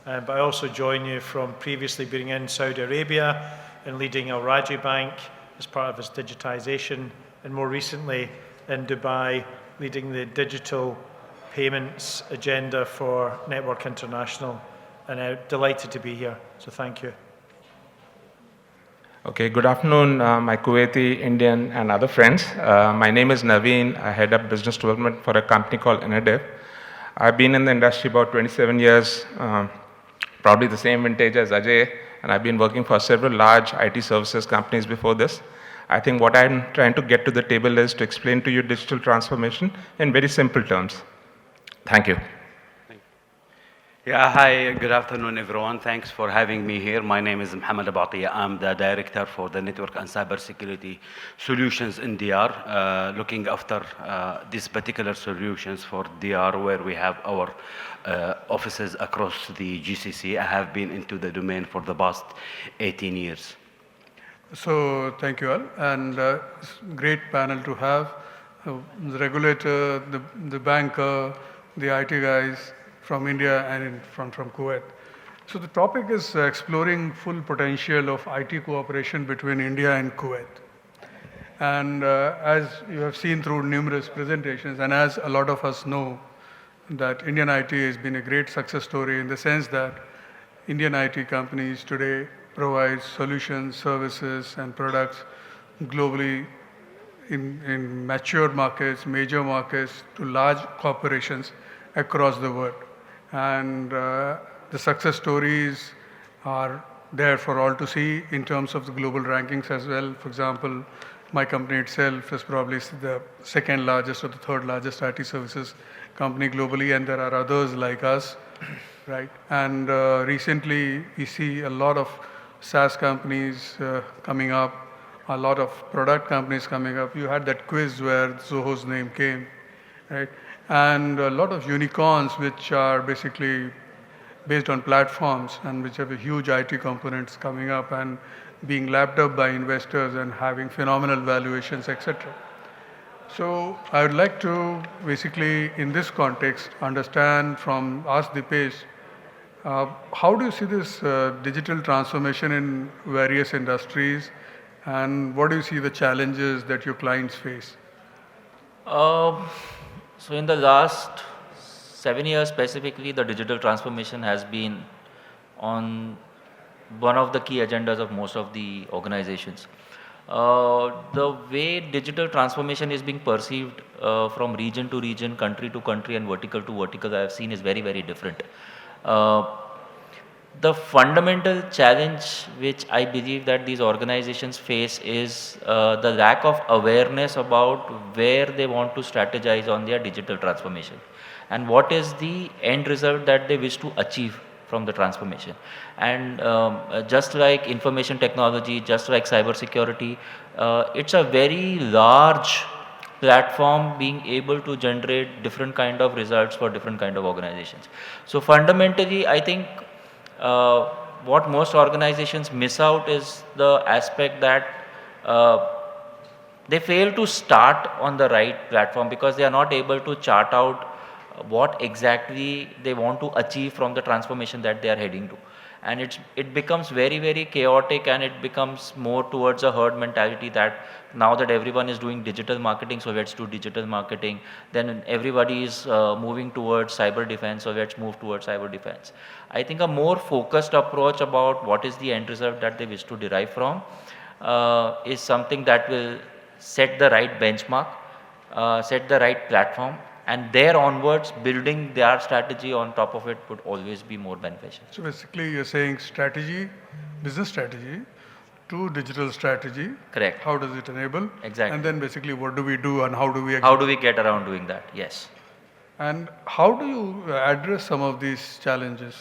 [SPEAKER 17] But I also join you from previously being in Saudi Arabia and leading Al Rajhi Bank as part of its digitization, and more recently in Dubai, leading the digital payments agenda for Network International. And I'm delighted to be here, so thank you.
[SPEAKER 18] Okay, good afternoon, my Kuwaiti, Indian, and other friends. My name is Naveen. I head up business development for a company called Inadev. I've been in the industry about 27 years, probably the same vintage as Ajay, and I've been working for several large IT services companies before this. I think what I'm trying to get to the table is to explain to you digital transformation in very simple terms. Thank you.
[SPEAKER 19] Yeah, hi, good afternoon, everyone. Thanks for having me here. My name is Mohammed Abatiya. I'm the director for the Network and Cybersecurity Solutions in DR, looking after these particular solutions for DR, where we have our offices across the GCC. I have been into the domain for the past 18 years.
[SPEAKER 8] So, thank you all. And it's a great panel to have. The regulator, the banker, the IT guys, from India and from Kuwait. So the topic is exploring full potential of IT cooperation between India and Kuwait. And as you have seen through numerous presentations, and as a lot of us know, that Indian IT has been a great success story in the sense that Indian IT companies today provide solutions, services, and products globally in mature markets, major markets, to large corporations across the world. And the success stories are there for all to see in terms of the global rankings as well. For example, my company itself is probably the second largest or the third largest IT services company globally, and there are others like us, right? And recently, we see a lot of SaaS companies coming up, a lot of product companies coming up. You had that quiz where Zoho's name came, right? And a lot of unicorns which are basically based on platforms and which have a huge IT components coming up and being lapped up by investors and having phenomenal valuations, etc. So I would like to basically, in this context, understand from Dipesh, how do you see this digital transformation in various industries, and what do you see the challenges that your clients face?
[SPEAKER 16] So in the last 7 years specifically, the digital transformation has been on one of the key agendas of most of the organizations. The way digital transformation is being perceived from region to region, country to country, and vertical to vertical, I have seen is very, very different. The fundamental challenge which I believe that these organizations face is the lack of awareness about where they want to strategize on their digital transformation and what is the end result that they wish to achieve from the transformation. And just like information technology, just like cybersecurity, it's a very large platform being able to generate different kind of results for different kind of organizations. So fundamentally, I think what most organizations miss out is the aspect that they fail to start on the right platform because they are not able to chart out what exactly they want to achieve from the transformation that they are heading to. and it becomes very, very chaotic, and it becomes more towards a herd mentality that now that everyone is doing digital marketing, so let's do digital marketing. Then everybody is moving towards cyber defense, so let's move towards cyber defense. I think a more focused approach about what is the end result that they wish to derive from is something that will set the right benchmark, set the right platform, and there onwards building their strategy on top of it would always be more beneficial.
[SPEAKER 8] So basically you're saying strategy, business strategy to digital strategy.
[SPEAKER 16] Correct.
[SPEAKER 8] How does it enable?
[SPEAKER 16] Exactly.
[SPEAKER 8] And then basically what do we do and how do we
[SPEAKER 16] How do we get around doing that? Yes.
[SPEAKER 8] And how do you address some of these challenges?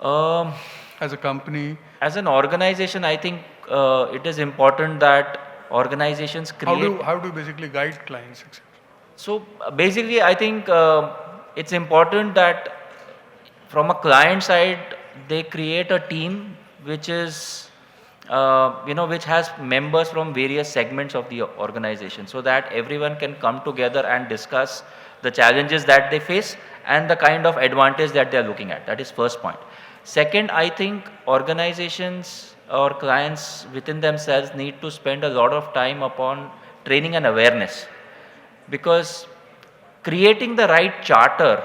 [SPEAKER 8] As a company?
[SPEAKER 16] As an organization, I think it is important that organizations create...
[SPEAKER 8] How do you basically guide clients?
[SPEAKER 16] So basically, I think it's important that from a client side, they create a team which is, which has members from various segments of the organization, so that everyone can come together and discuss the challenges that they face and the kind of advantage that they are looking at. That is first point. Second, I think organizations or clients within themselves need to spend a lot of time upon training and awareness, because creating the right charter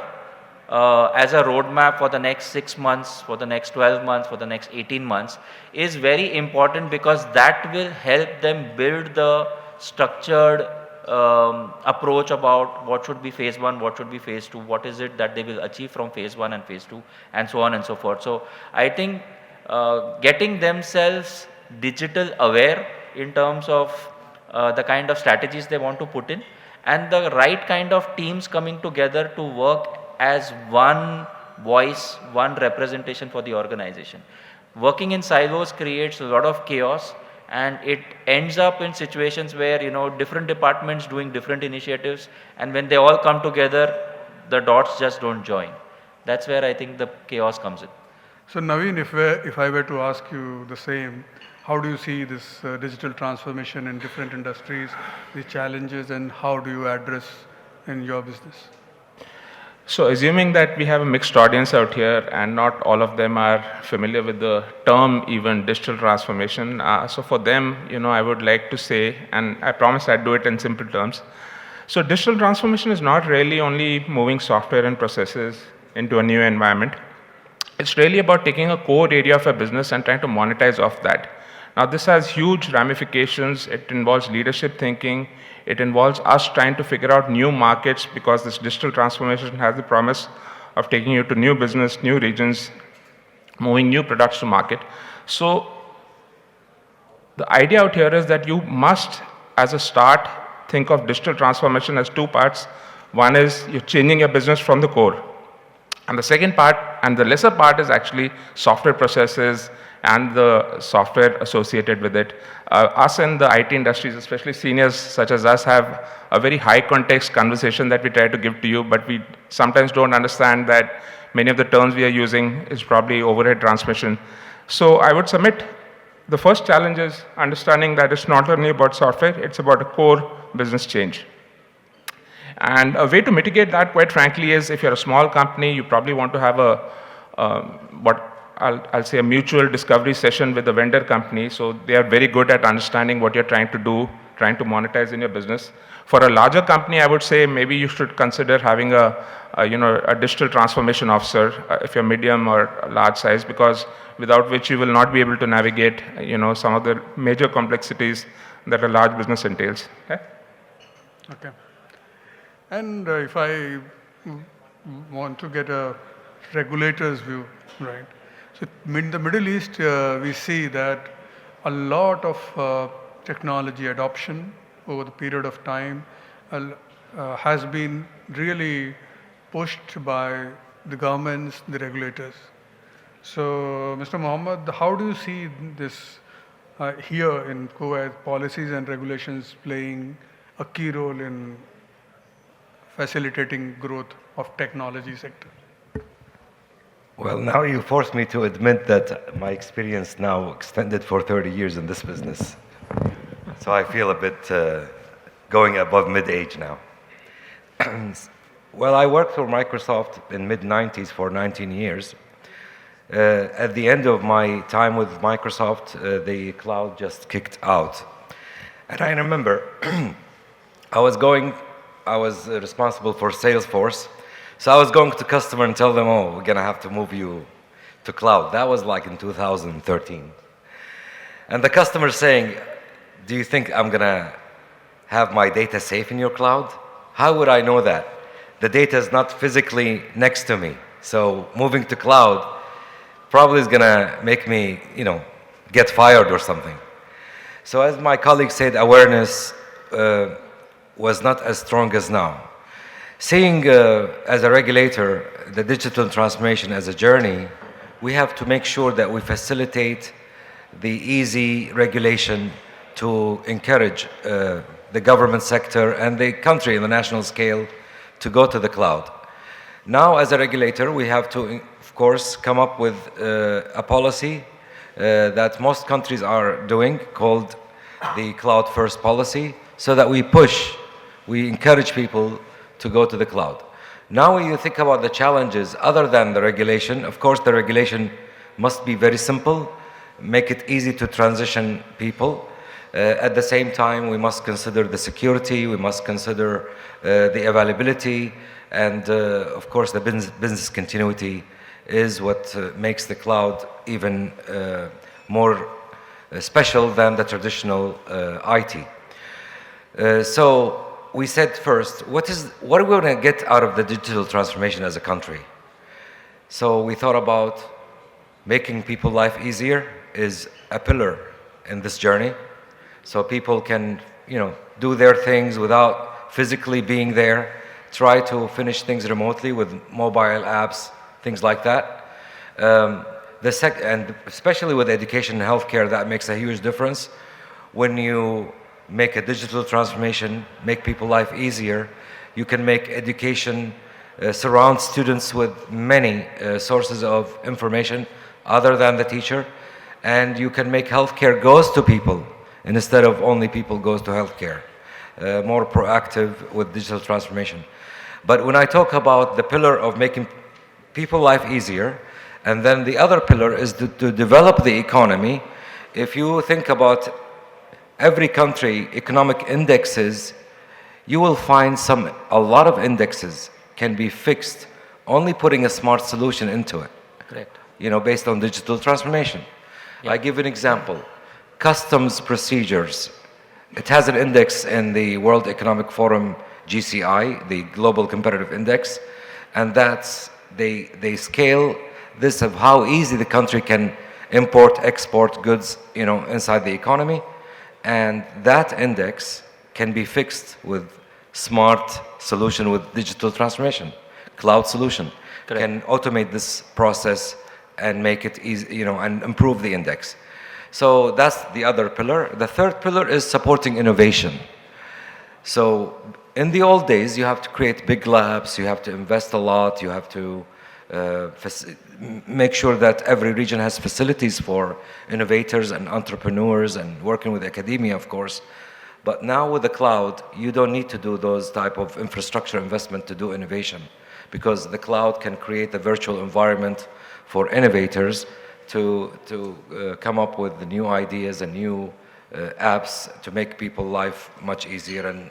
[SPEAKER 16] as a roadmap for the next 6 months, for the next 12 months, for the next 18 months is very important, because that will help them build the structured approach about what should be phase 1, what should be phase 2, what is it that they will achieve from phase 1 and phase 2, and so on and so forth. So I think getting themselves digital aware in terms of the kind of strategies they want to put in, and the right kind of teams coming together to work as one voice, one representation for the organization. Working in silos creates a lot of chaos, and it ends up in situations where different departments doing different initiatives, and when they all come together, the dots just don't join. That's where I think the chaos comes in.
[SPEAKER 8] So Naveen, if I were to ask you the same, how do you see this digital transformation in different industries, the challenges, and how do you address in your business?
[SPEAKER 18] So assuming that we have a mixed audience out here and not all of them are familiar with the term even digital transformation, so for them, I would like to say, and I promise I'd do it in simple terms. So digital transformation is not really only moving software and processes into a new environment. It's really about taking a core area of a business and trying to monetize off that. Now this has huge ramifications. It involves leadership thinking. It involves us trying to figure out new markets, because this digital transformation has the promise of taking you to new business, new regions, moving new products to market. So the idea out here is that you must, as a start, think of digital transformation as two parts. One is you're changing your business from the core. And the second part, and the lesser part, is actually software processes and the software associated with it. Us in the IT industries, especially seniors such as us, have a very high context conversation that we try to give to you, but we sometimes don't understand that many of the terms we are using is probably overhead transmission. So I would submit the first challenge is understanding that it's not only about software, it's about a core business change. And a way to mitigate that, quite frankly, is if you're a small company, you probably want to have what I'll say a mutual discovery session with the vendor company. So they are very good at understanding what you're trying to do, trying to monetize in your business. For a larger company, I would say maybe you should consider having a digital transformation officer if you're medium or large size, because without which you will not be able to navigate some of the major complexities that a large business entails.
[SPEAKER 8] Okay. And if I want to get a regulator's view, right? So in the Middle East, we see that a lot of technology adoption over the period of time has been really pushed by the governments, the regulators. So, Mr. Mohammed, how do you see this here in Kuwait, policies and regulations playing a key role in facilitating growth of technology sector?
[SPEAKER 15] Well, now you force me to admit that my experience now extended for 30 years in this business. So I feel a bit going above mid-age now. Well, I worked for Microsoft in mid-90s for 19 years. At the end of my time with Microsoft, the cloud just kicked out. And I remember I was responsible for Salesforce. So I was going to customer and tell them, oh, we're gonna have to move you to cloud. That was like in 2013. And the customer saying, do you think I'm gonna have my data safe in your cloud? How would I know that? The data is not physically next to me. So moving to cloud probably is gonna make me, get fired or something. So as my colleague said, awareness was not as strong as now. Seeing as a regulator the digital transformation as a journey, we have to make sure that we facilitate the easy regulation to encourage the government sector and the country in the national scale to go to the cloud. Now, as a regulator, we have to, of course, come up with a policy that most countries are doing, called the Cloud First policy, so that we encourage people to go to the cloud. Now, when you think about the challenges other than the regulation, of course, the regulation must be very simple, make it easy to transition people. At the same time, we must consider the security, we must consider the availability, and of course, the business continuity is what makes the cloud even more special than the traditional IT. So we said first, what are we going to get out of the digital transformation as a country? So we thought about making people's life easier is a pillar in this journey. So people can, do their things without physically being there, try to finish things remotely with mobile apps, things like that. And especially with education and healthcare, that makes a huge difference. When you make a digital transformation, make people's life easier, you can make education surround students with many sources of information other than the teacher, and you can make healthcare goes to people instead of only people goes to healthcare. More proactive with digital transformation. But when I talk about the pillar of making people's life easier, and then the other pillar is to develop the economy. If you think about every country economic indexes, you will find a lot of indexes can be fixed only putting a smart solution into it.
[SPEAKER 16] Correct.
[SPEAKER 15] Based on digital transformation. I give an example. Customs procedures. It has an index in the World Economic Forum, GCI, the Global Competitive Index, and they scale this of how easy the country can import, export goods, inside the economy, and that index can be fixed with smart solution with digital transformation, cloud solution.
[SPEAKER 16] Correct.
[SPEAKER 15] Can automate this process and make it easy, and improve the index. So that's the other pillar. The third pillar is supporting innovation. So in the old days, you have to create big labs, you have to invest a lot, you have to make sure that every region has facilities for innovators and entrepreneurs and working with academia, of course. But now with the cloud, you don't need to do those type of infrastructure investment to do innovation, because the cloud can create a virtual environment for innovators to come up with the new ideas and new apps to make people's life much easier and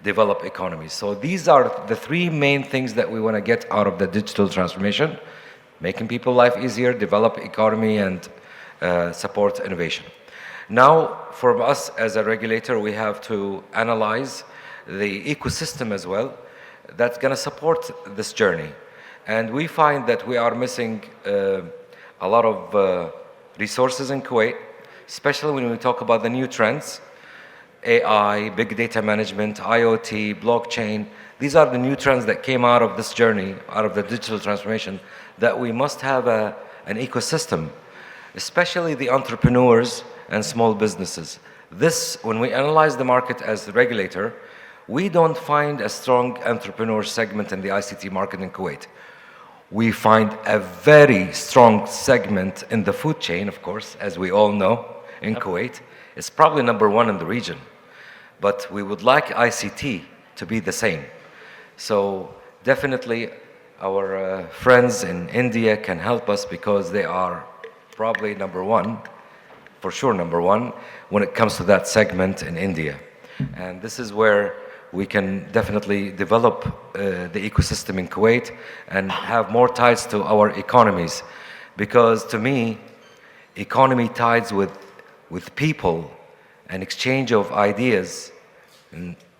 [SPEAKER 15] develop economies. So these are the three main things that we want to get out of the digital transformation: making people's life easier, develop economy, and support innovation. Now, for us as a regulator, we have to analyze the ecosystem as well that's going to support this journey. And we find that we are missing a lot of resources in Kuwait, especially when we talk about the new trends, AI, big data management, IoT, blockchain. These are the new trends that came out of this journey, out of the digital transformation, that we must have an ecosystem, especially the entrepreneurs and small businesses. This, when we analyze the market as the regulator, we don't find a strong entrepreneur segment in the ICT market in Kuwait. We find a very strong segment in the food chain, of course, as we all know, in Kuwait. It's probably #1 in the region. But we would like ICT to be the same. So definitely our friends in India can help us because they are probably number one, for sure number one, when it comes to that segment in India. And this is where we can definitely develop the ecosystem in Kuwait and have more ties to our economies. Because to me, economy ties with people and exchange of ideas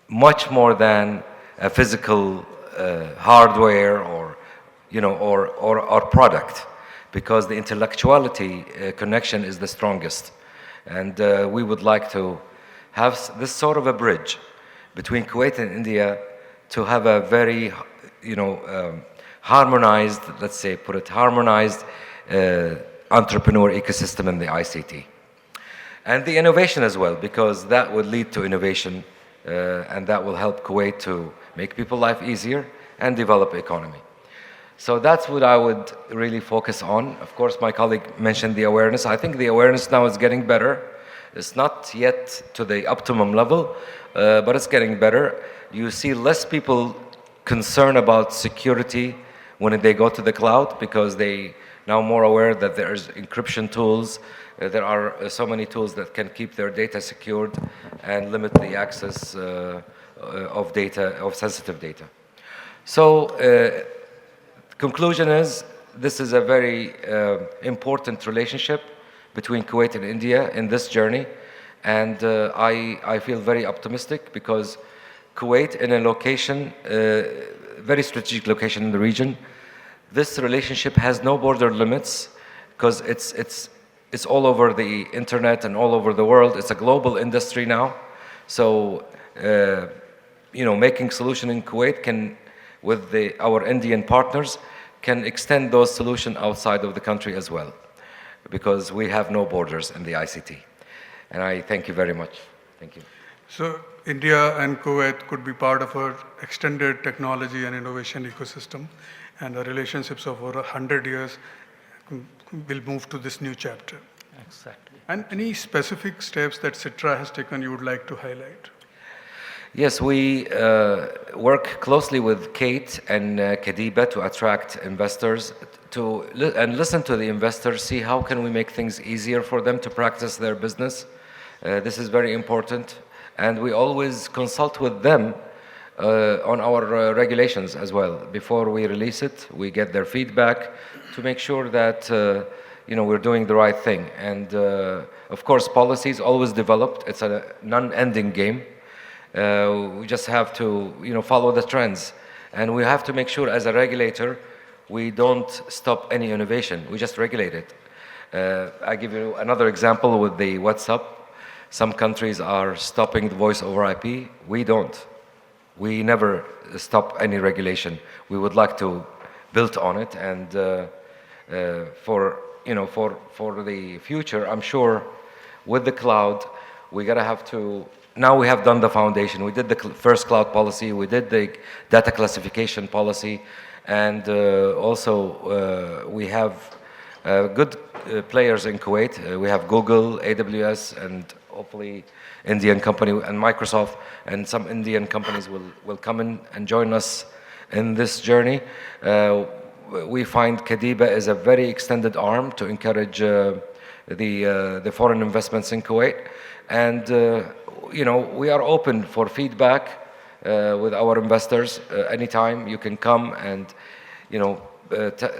[SPEAKER 15] much more than a physical hardware or product, because the intellectuality connection is the strongest. And we would like to have this sort of a bridge between Kuwait and India to have a very, harmonized, let's say, harmonized entrepreneur ecosystem in the ICT. And the innovation as well, because that would lead to innovation and that will help Kuwait to make people's life easier and develop economy. So that's what I would really focus on. Of course, my colleague mentioned the awareness. I think the awareness now is getting better. It's not yet to the optimum level, but it's getting better. You see less people concerned about security when they go to the cloud, because they now more aware that there's encryption tools. There are so many tools that can keep their data secured and limit the access of data, of sensitive data. So, conclusion is, this is a very important relationship between Kuwait and India in this journey. And I feel very optimistic because Kuwait, in a location, very strategic location in the region, this relationship has no border limits, because it's all over the internet and all over the world. It's a global industry now. So, making solution in Kuwait can, with our Indian partners, can extend those solutions outside of the country as well, because we have no borders in the ICT. And I thank you very much. Thank you.
[SPEAKER 8] So India and Kuwait could be part of our extended technology and innovation ecosystem, and the relationships of over 100 years will move to this new chapter.
[SPEAKER 16] Exactly.
[SPEAKER 8] And any specific steps that Citra has taken you would like to highlight?
[SPEAKER 15] Yes, we work closely with Kate and Kadiba to attract investors and listen to the investors, see how can we make things easier for them to practice their business. This is very important. And we always consult with them on our regulations as well. Before we release it, we get their feedback to make sure that we're doing the right thing. And of course, policies always developed. It's a non-ending game. We just have to, follow the trends, and we have to make sure, as a regulator, we don't stop any innovation. We just regulate it. I give you another example with the WhatsApp. Some countries are stopping the voice over IP. We don't. We never stop any regulation. We would like to build on it, and for the future, I'm sure with the cloud, we gotta have to. Now we have done the foundation. We did the first cloud policy. We did the data classification policy. And also we have good players in Kuwait. We have Google, AWS, and hopefully Indian company and Microsoft, and some Indian companies will come in and join us in this journey. We find Kadiba is a very extended arm to encourage the foreign investments in Kuwait. And we are open for feedback with our investors. Anytime you can come and,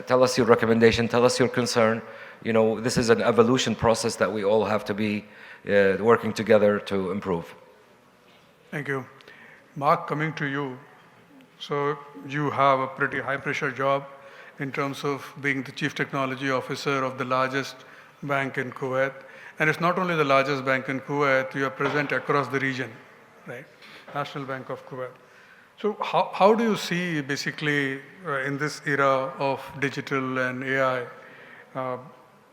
[SPEAKER 15] tell us your recommendation, tell us your concern. This is an evolution process that we all have to be working together to improve.
[SPEAKER 8] Thank you. Mark, coming to you. So you have a pretty high-pressure job in terms of being the Chief Technology Officer of the largest bank in Kuwait. And it's not only the largest bank in Kuwait, you are present across the region, right? National Bank of Kuwait. So how do you see, basically, in this era of digital and AI,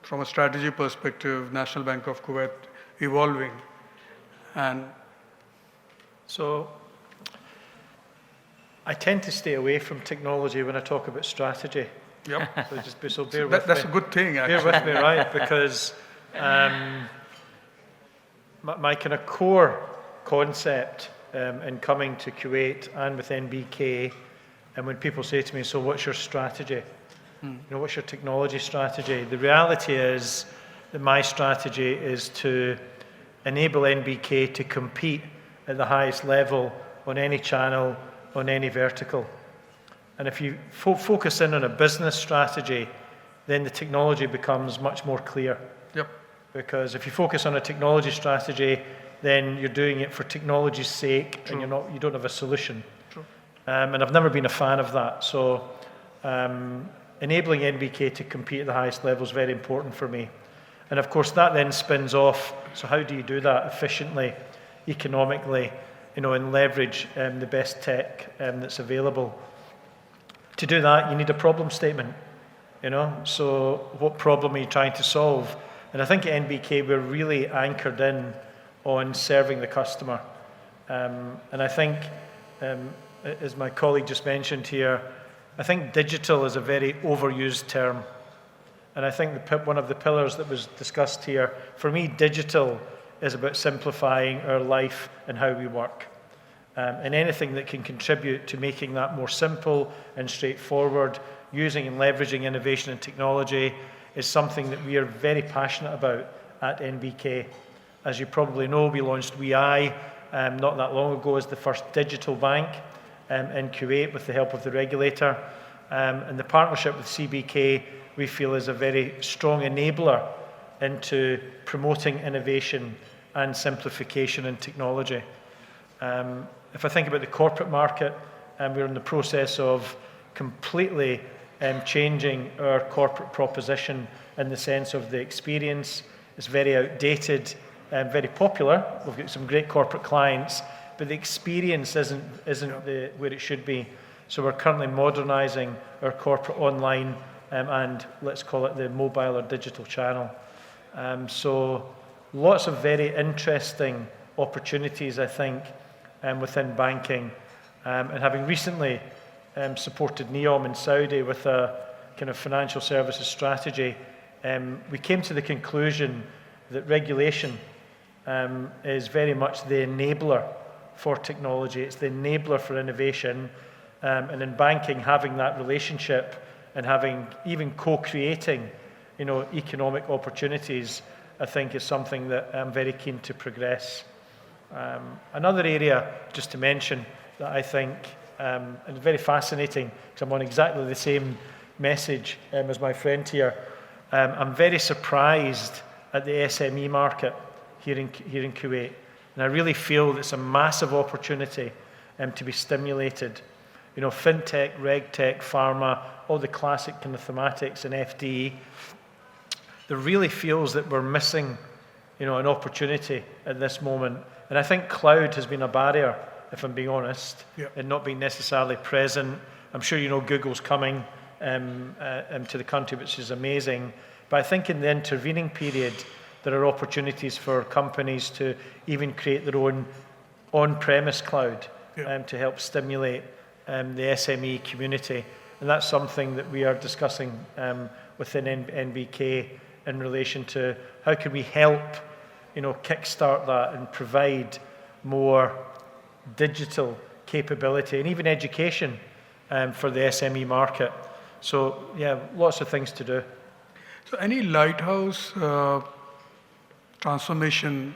[SPEAKER 8] from a strategy perspective, National Bank of Kuwait evolving? And
[SPEAKER 17] so I tend to stay away from technology when I talk about strategy.
[SPEAKER 8] Yep.
[SPEAKER 17] So bear with me.
[SPEAKER 8] That's a good thing, actually.
[SPEAKER 17] Bear with me, right? Because my kind of core concept in coming to Kuwait and with NBK And when people say to me, so what's your strategy? You know, what's your technology strategy? The reality is that my strategy is to enable NBK to compete at the highest level on any channel, on any vertical. And if you focus in on a business strategy, then the technology becomes much more clear.
[SPEAKER 8] Yep.
[SPEAKER 17] Because if you focus on a technology strategy, then you're doing it for technology's sake,
[SPEAKER 8] True.
[SPEAKER 17] and you don't have a solution.
[SPEAKER 8] True.
[SPEAKER 17] And I've never been a fan of that. So enabling NBK to compete at the highest level is very important for me. And of course, that then spins off. So how do you do that efficiently, economically, you know, and leverage the best tech that's available? To do that, you need a problem statement, you know. So what problem are you trying to solve? And I think at NBK, we're really anchored in on serving the customer. And I think, as my colleague just mentioned here, I think digital is a very overused term. And I think one of the pillars that was discussed here, for me, digital is about simplifying our life and how we work. And anything that can contribute to making that more simple and straightforward, using and leveraging innovation and technology, is something that we are very passionate about at NBK. As you probably know, we launched WeEye not that long ago as the first digital bank in Kuwait with the help of the regulator. And the partnership with CBK, we feel, is a very strong enabler into promoting innovation and simplification in technology. If I think about the corporate market, we're in the process of completely changing our corporate proposition in the sense of the experience. It's very outdated and very popular. We've got some great corporate clients, but the experience isn't where it should be. So we're currently modernising our corporate online and let's call it the mobile or digital channel. So lots of very interesting opportunities, I think, within banking. And having recently supported NEOM in Saudi with a kind of financial services strategy, we came to the conclusion that regulation is very much the enabler for technology. It's the enabler for innovation. And in banking, having that relationship and having even co-creating, you know, economic opportunities, I think is something that I'm very keen to progress. Another area, just to mention, that I think is very fascinating, because I'm on exactly the same message as my friend here. I'm very surprised at the SME market here in Kuwait, and I really feel that it's a massive opportunity to be stimulated. You know, fintech, regtech, pharma, all the classic kind of thematics and FDE. There really feels that we're missing, you know, an opportunity at this moment. And I think cloud has been a barrier, if I'm being honest, and not being necessarily present. I'm sure you know Google's coming to the country, which is amazing. But I think in the intervening period, there are opportunities for companies to even create their own on-premise cloud to help stimulate the SME community. And that's something that we are discussing within NBK in relation to how can we help, you know, kickstart that and provide more digital capability and even education for the SME market. So, yeah, lots of things to do.
[SPEAKER 8] So any lighthouse transformation,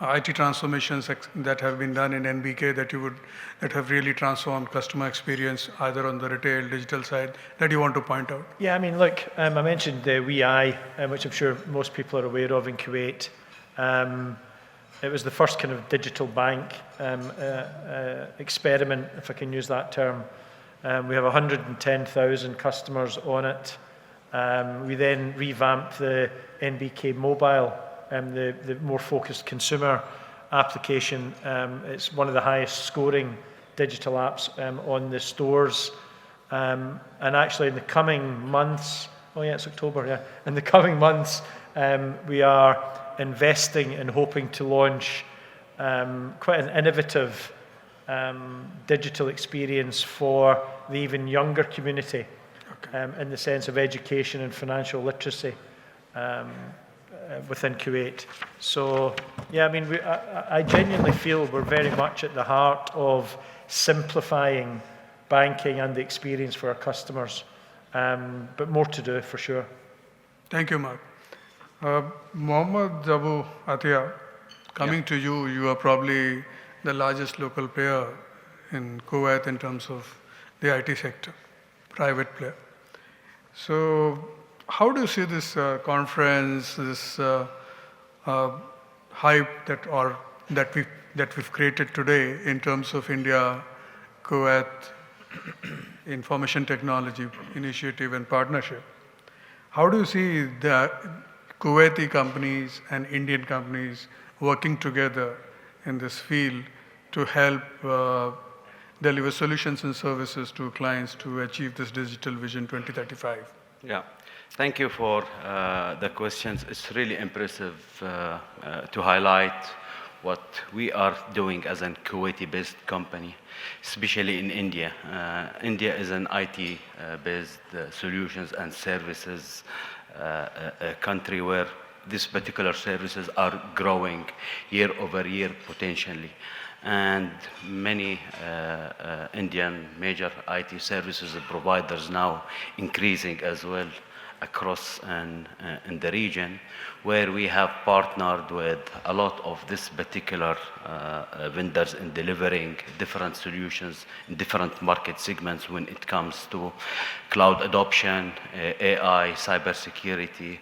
[SPEAKER 8] IT transformations that have been done in NBK that have really transformed customer experience, either on the retail, digital side, that you want to point out?
[SPEAKER 17] Yeah, I mean, look, I mentioned the WeEye, which I'm sure most people are aware of in Kuwait. It was the first kind of digital bank experiment, if I can use that term. We have 110,000 customers on it. We then revamped the NBK mobile, the more focused consumer application. It's one of the highest scoring digital apps on the stores. And actually in the coming months, oh yeah, it's October, yeah. In the coming months, we are investing and hoping to launch quite an innovative digital experience for the even younger community in the sense of education and financial literacy within Kuwait. So, yeah, I mean, I genuinely feel we're very much at the heart of simplifying banking and the experience for our customers. But more to do for sure.
[SPEAKER 8] Thank you, Mark. Mohammad Abu Atiyah, coming to you, you are probably the largest local player in Kuwait in terms of the IT sector, private player. So how do you see this conference, this hype that we've created today in terms of India-Kuwait information technology initiative and partnership? How do you see the Kuwaiti companies and Indian companies working together in this field to help deliver solutions and services to clients to achieve this Digital Vision 2035?
[SPEAKER 19] Yeah, thank you for the questions. It's really impressive to highlight what we are doing as a Kuwaiti-based company, especially in India. India is an IT-based solutions and services a country where these particular services are growing year over year potentially. And many Indian major IT services providers now increasing as well across in the region, where we have partnered with a lot of this particular vendors in delivering different solutions in different market segments when it comes to cloud adoption, AI, cybersecurity,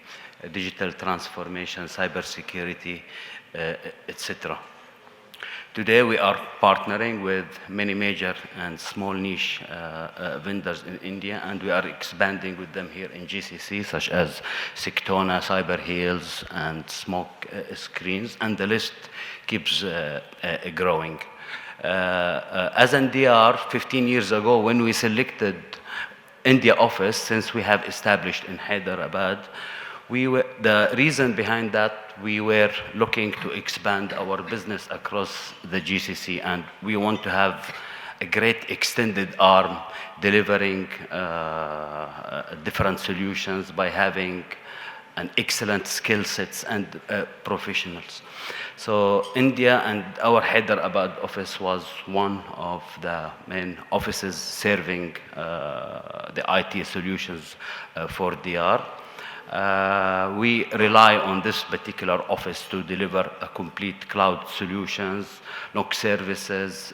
[SPEAKER 19] digital transformation, cybersecurity, etc. Today we are partnering with many major and small niche vendors in India, and we are expanding with them here in GCC, such as Sectona, Cyber Heals, and Smoke Screens, and the list keeps growing. As NDR, 15 years ago, when we selected India office, since we have established in Hyderabad, the reason behind that, we were looking to expand our business across the GCC, and we want to have a great extended arm delivering different solutions by having an excellent skill sets and professionals. So India and our Hyderabad office was one of the main offices serving the IT solutions for DR. We rely on this particular office to deliver a complete cloud solutions, NOC services,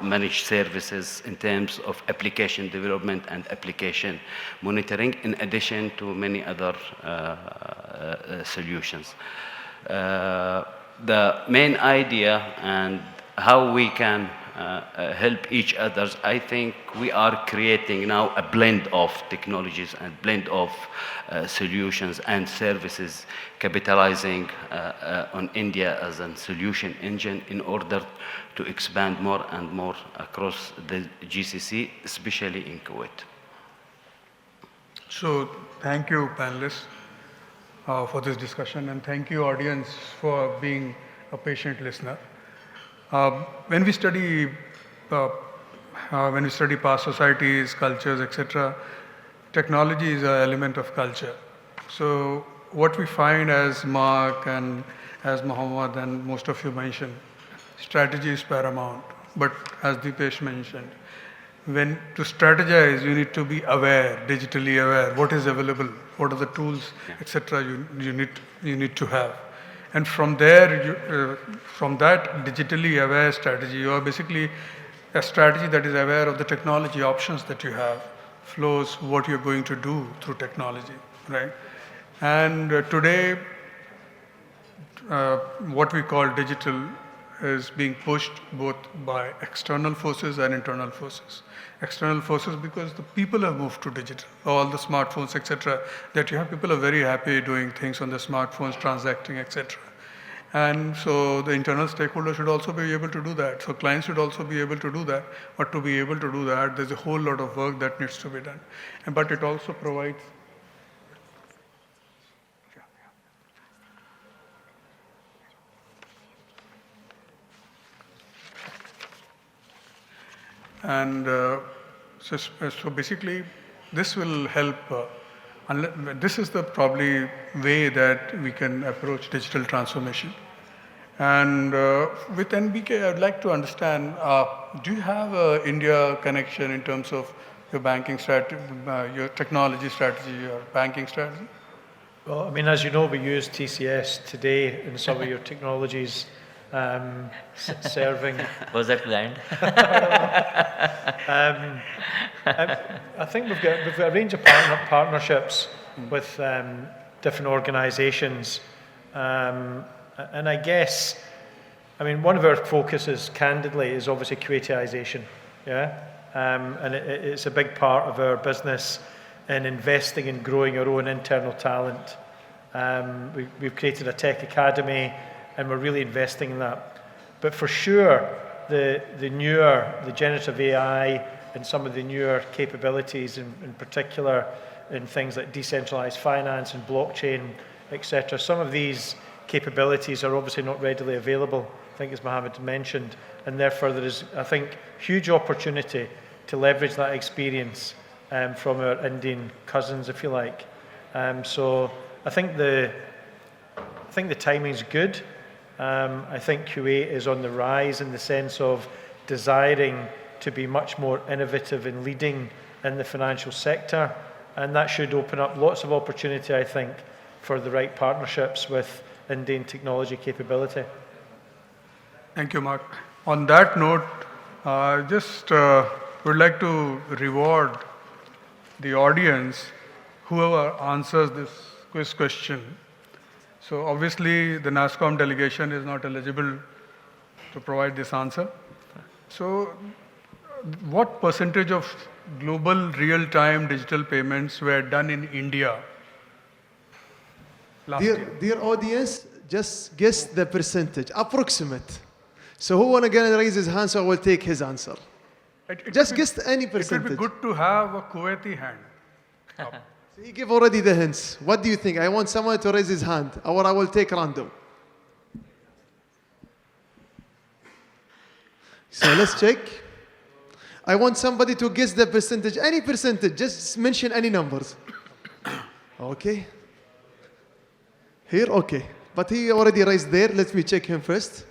[SPEAKER 19] managed services in terms of application development and application monitoring, in addition to many other solutions. The main idea and how we can help each other, I think we are creating now a blend of technologies and blend of solutions and services, capitalizing on India as a solution engine in order to expand more and more across the GCC, especially in Kuwait.
[SPEAKER 8] So thank you, panelists, for this discussion, and thank you, audience, for being a patient listener. When we study past societies, cultures, etc., technology is an element of culture. So what we find, as Mark and as Muhammad and most of you mentioned, strategy is paramount. But as Deepesh mentioned, when to strategize, you need to be aware, digitally aware, what is available, what are the tools, etc. you need to have. And from there, from that digitally aware strategy, you are basically a strategy that is aware of the technology options that you have, flows, what you're going to do through technology, right? And today, what we call digital is being pushed both by external forces and internal forces. External forces because the people have moved to digital. All the smartphones, etc., that you have, people are very happy doing things on the smartphones, transacting, etc. And so the internal stakeholders should also be able to do that. So clients should also be able to do that. But to be able to do that, there's a whole lot of work that needs to be done. But it also provides and so basically, this will help. This is the probably way that we can approach digital transformation. And with NBK, I'd like to understand, do you have an India connection in terms of your banking strategy, your technology strategy, your banking strategy?
[SPEAKER 17] Well, I mean, as you know, we use TCS today in some of your technologies serving.
[SPEAKER 16] Was that planned?
[SPEAKER 17] I think we've got a range of partnerships with different organisations. And I guess, I mean, one of our focuses, candidly, is obviously Kuwaitization, yeah? And it's a big part of our business in investing and growing our own internal talent. We've created a tech academy, and we're really investing in that. But for sure, the generative AI and some of the newer capabilities, in particular in things like decentralized finance and blockchain, etc., some of these capabilities are obviously not readily available, I think, as Mohammed mentioned, and therefore there is, I think, huge opportunity to leverage that experience from our Indian cousins, if you like. So I think the timing's good. I think Kuwait is on the rise in the sense of desiring to be much more innovative and leading in the financial sector, and that should open up lots of opportunity, I think, for the right partnerships with Indian technology capability.
[SPEAKER 8] Thank you, Mark. On that note, just would like to reward the audience, whoever answers this quiz question. So obviously, the NASSCOM delegation is not eligible to provide this answer. So what percentage of global real-time digital payments were done in India last year?
[SPEAKER 1] Dear audience, just guess the percentage, approximate. So who wanna raise his hand, so I will take his answer. Just guess any percentage.
[SPEAKER 8] It would be good to have a Kuwaiti hand.
[SPEAKER 1] So he gave already the hints. What do you think? I want someone to raise his hand, or I will take random. So let's check. I want somebody to guess the percentage, any percentage, just mention any numbers. Okay. Here, okay. But he already raised there. Let me check him first.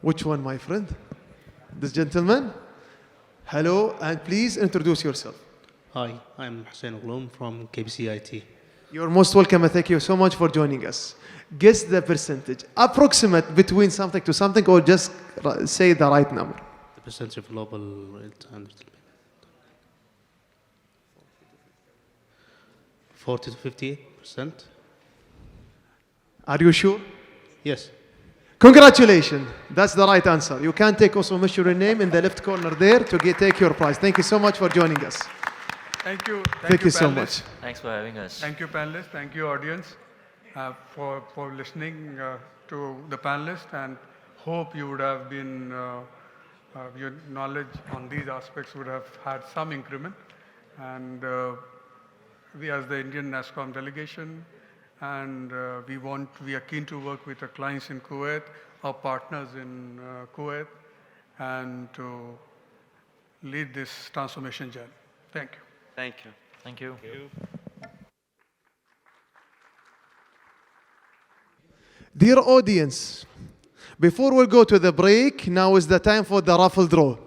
[SPEAKER 1] Which one, my friend? This gentleman? Hello, and please introduce yourself.
[SPEAKER 20] Hi, I'm Hussein Agloom from KBCIT.
[SPEAKER 1] You're most welcome, and thank you so much for joining us. Guess the percentage, approximate between something to something, or just say the right number.
[SPEAKER 20] The percentage of global real-time 40 to 50%.
[SPEAKER 1] Are you sure?
[SPEAKER 20] Yes.
[SPEAKER 1] Congratulations, that's the right answer. You can take also mention your name in the left corner there to take your prize. Thank you so much for joining us.
[SPEAKER 8] Thank you.
[SPEAKER 1] Thank you so
[SPEAKER 8] panelists.
[SPEAKER 1] much.
[SPEAKER 16] Thanks for having us.
[SPEAKER 8] Thank you, panelists. Thank you, audience, for listening to the panelists, and hope you would have been, your knowledge on these aspects would have had some increment. And we, as the Indian NASSCOM delegation, and we are keen to work with our clients in Kuwait, our partners in Kuwait, and to lead this transformation journey. Thank you.
[SPEAKER 16] Thank you. Thank you.
[SPEAKER 1] Dear audience, before we go to the break, now is the time for the raffle draw.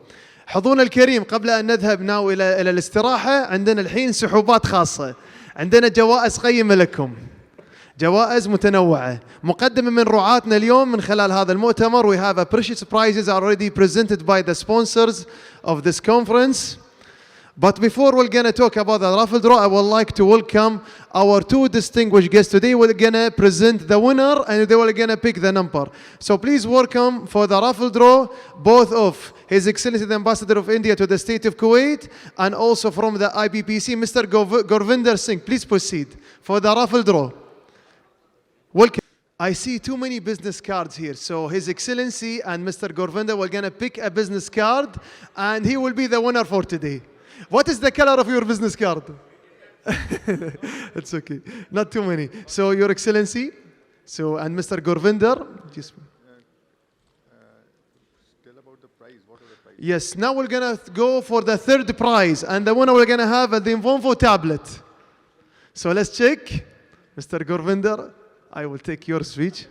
[SPEAKER 1] حضورنا الكريم، قبل أن نذهب now إلى الاستراحة، عندنا الحين سحوبات خاصة. عندنا جوائز قيمة لكم. جوائز متنوعة مقدمة من رعاتنا اليوم من خلال هذا المؤتمر. We have a precious prizes already presented by the sponsors of this conference. But before we're going to talk about the raffle draw, I would like to welcome our two distinguished guests today. We're going to present the winner, and they will going to pick the number. So please welcome for the raffle draw both of His Excellency the Ambassador of India to the State of Kuwait, and also from the IBPC, Mr. Gurvinder Singh. Please proceed for the raffle draw. Welcome. I see too many business cards here. So His Excellency and Mr. Gurvinder will going to pick a business card, and he will be the winner for today. What is the color of your business card? It's okay. Not too many. So Your Excellency, and Mr. Gurvinder. Just,
[SPEAKER 3] Tell about the prize. What are the prizes?
[SPEAKER 1] yes, now we're going to go for the third prize, and the winner we're going to have the Invonvo tablet. So let's check. Mr. Gurvinder, I will take your speech.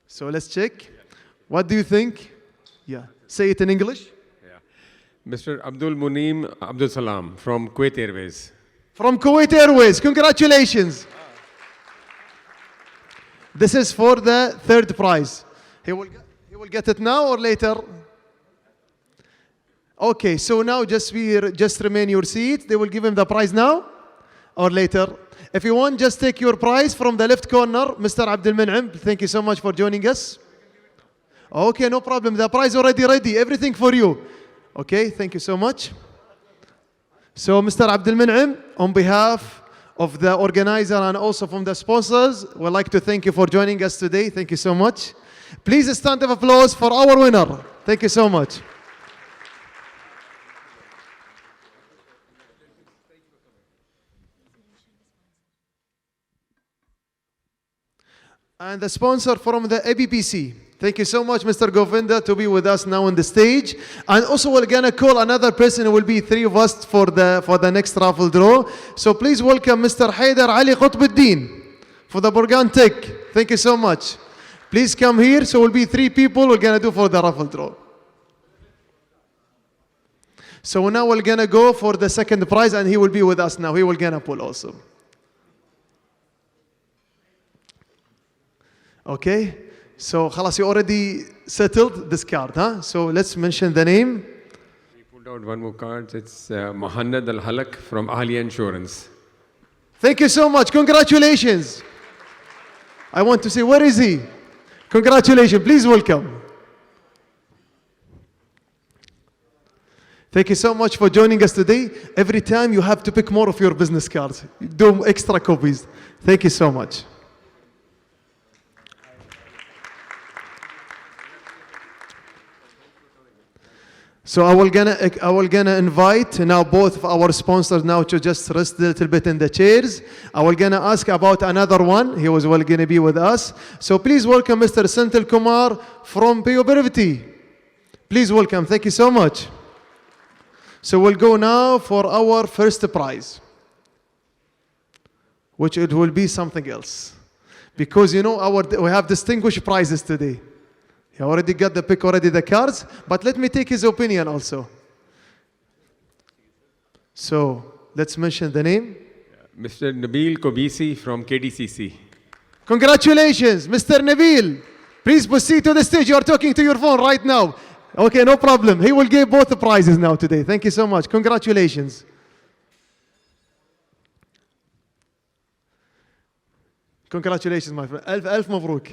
[SPEAKER 1] So let's check. What do you think? Yeah. Say it in English.
[SPEAKER 21] Mr. Abdul Munim Abdul Salam from Kuwait Airways.
[SPEAKER 1] From Kuwait Airways. Congratulations. This is for the third prize. He will get it now or later? Okay, so now just remain your seat. They will give him the prize now or later. If you want, just take your prize from the left corner. Mr. Abdul Mun'im, thank you so much for joining us. Okay, no problem. The prize already ready. Everything for you. Okay, thank you so much. So, Mr. Abdul Mun'im, on behalf of the organizer and also from the sponsors, we'd like to thank you for joining us today. Thank you so much. Please a stand of applause for our winner. Thank you so much. And the sponsor from the ABPC. Thank you so much, Mr. Govinda, to be with us now on the stage. And also we're gonna call another person. It will be three of us for the next raffle draw. So please welcome Mr. Haidar Ali Qutbuddin for the Burgan Tech. Thank you so much. Please come here. So we'll be three people we're gonna do for the raffle draw. So now we're gonna go for the second prize, and he will be with us now. He will gonna pull also. Okay. So, khalas, you already settled this card, huh? So let's mention the name.
[SPEAKER 21] We pulled out one more card. It's Mohannad Al Halak from Ahliya Insurance.
[SPEAKER 1] Thank you so much. Congratulations. I want to say, where is he? Congratulations. Please welcome. Thank you so much for joining us today. Every time you have to pick more of your business cards. Do extra copies. Thank you so much. So I will gonna invite now both of our sponsors now to just rest a little bit in the chairs. I will gonna ask about another one. He was gonna be with us. So please welcome Mr. Senthil Kumar from Brevity. Please welcome. Thank you so much. So we'll go now for our first prize, which it will be something else, because you know we have distinguished prizes today. He already got the pick, already the cards, but let me take his opinion also. So let's mention the name.
[SPEAKER 21] Mr. Nabil Kobisi from KDCC.
[SPEAKER 1] Congratulations, Mr. Nabil. Please proceed to the stage. You are talking to your phone right now. Okay, no problem. He will give both the prizes now today. Thank you so much. Congratulations. Congratulations, my friend. Alf Mabruk.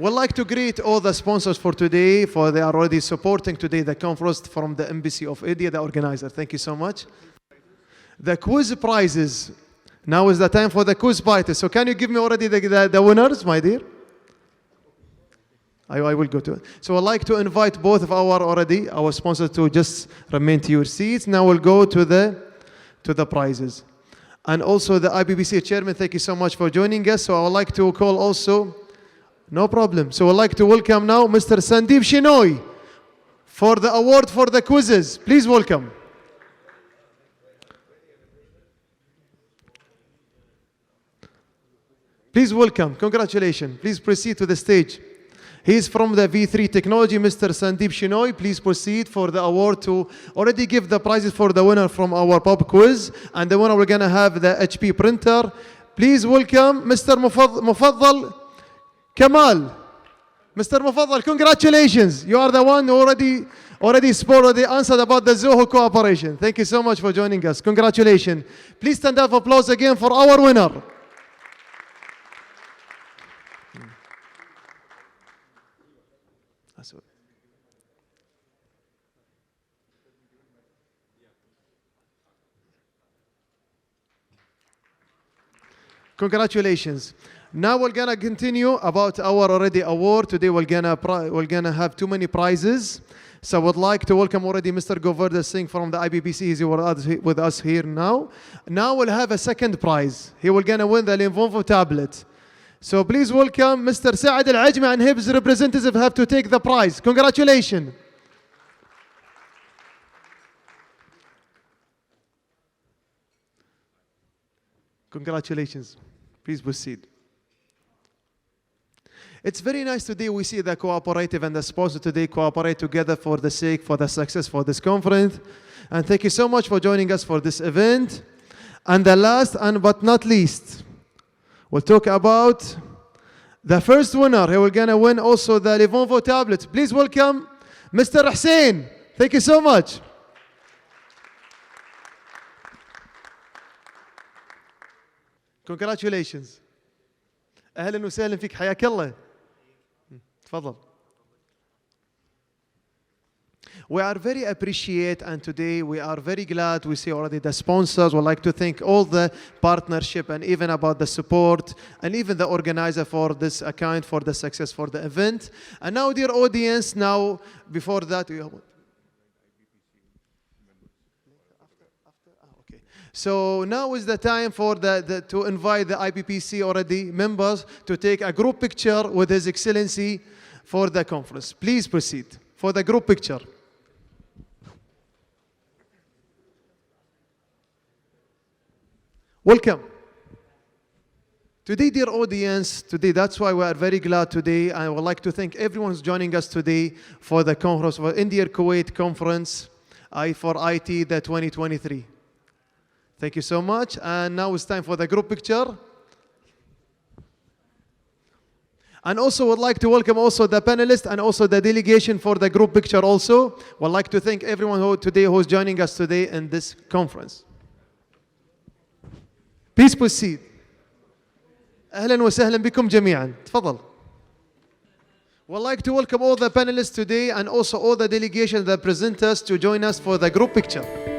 [SPEAKER 1] We'd like to greet all the sponsors for today, for they are already supporting today the conference from the Embassy of India, the organizer. Thank you so much. The quiz prizes. Now is the time for the quiz prizes. So can you give me already the winners, my dear? I will go to it. So I'd like to invite both of our sponsors to just remain to your seats. Now we'll go to the prizes. And also the IBBC chairman, thank you so much for joining us. So I would like to call also. No problem. So I'd like to welcome now Mr. Sandeep Shinoy for the award for the quizzes. Please welcome. Please welcome. Congratulations. Please proceed to the stage. He is from the V3 Technology, Mr. Sandeep Shinoy. Please proceed for the award to already give the prizes for the winner from our pub quiz. And the winner, we're going to have the HP printer. Please welcome Mr. Mufaddal Kamal. Mr. Mufaddal, congratulations. You are the one who already answered about the Zoho cooperation. Thank you so much for joining us. Congratulations. Please stand up, applause again for our winner. Congratulations. Now we're gonna continue about our already award. Today we're gonna have too many prizes. So I would like to welcome already Mr. Govinda Singh from the IBBC. He's with us here now. Now we'll have a second prize. He will gonna win the Lenovo tablet. So please welcome Mr. Saad Al-Ajmi and his representative have to take the prize. Congratulations. Congratulations. Please proceed. It's very nice today we see the cooperative and the sponsor today cooperate together for the sake, for the success for this conference. And thank you so much for joining us for this event. And the last and but not least, we'll talk about the first winner who will gonna win also the Lenovo tablet. Please welcome Mr. Hussein. Thank you so much. Congratulations. أهلا وسهلا فيك حياك الله. تفضل. We are very appreciate and today we are very glad we see already the sponsors. We'd like to thank all the partnership and even about the support and even the organizer for this account for the success for the event. And now dear audience, now before that we So now is the time for to invite the IPPC already members to take a group picture with His Excellency for the conference. Please proceed for the group picture. Welcome. Today, dear audience, today that's why we are very glad today. I would like to thank everyone who's joining us today for the conference, for India-Kuwait conference for IT the 2023. Thank you so much. And now it's time for the group picture. And also would like to welcome also the panelists and also the delegation for the group picture also. Would like to thank everyone who's joining us today in this conference. Please proceed. أهلا وسهلا بكم جميعا. تفضل. Would like to welcome all the panelists today and also all the delegation, the presenters to join us for the group picture.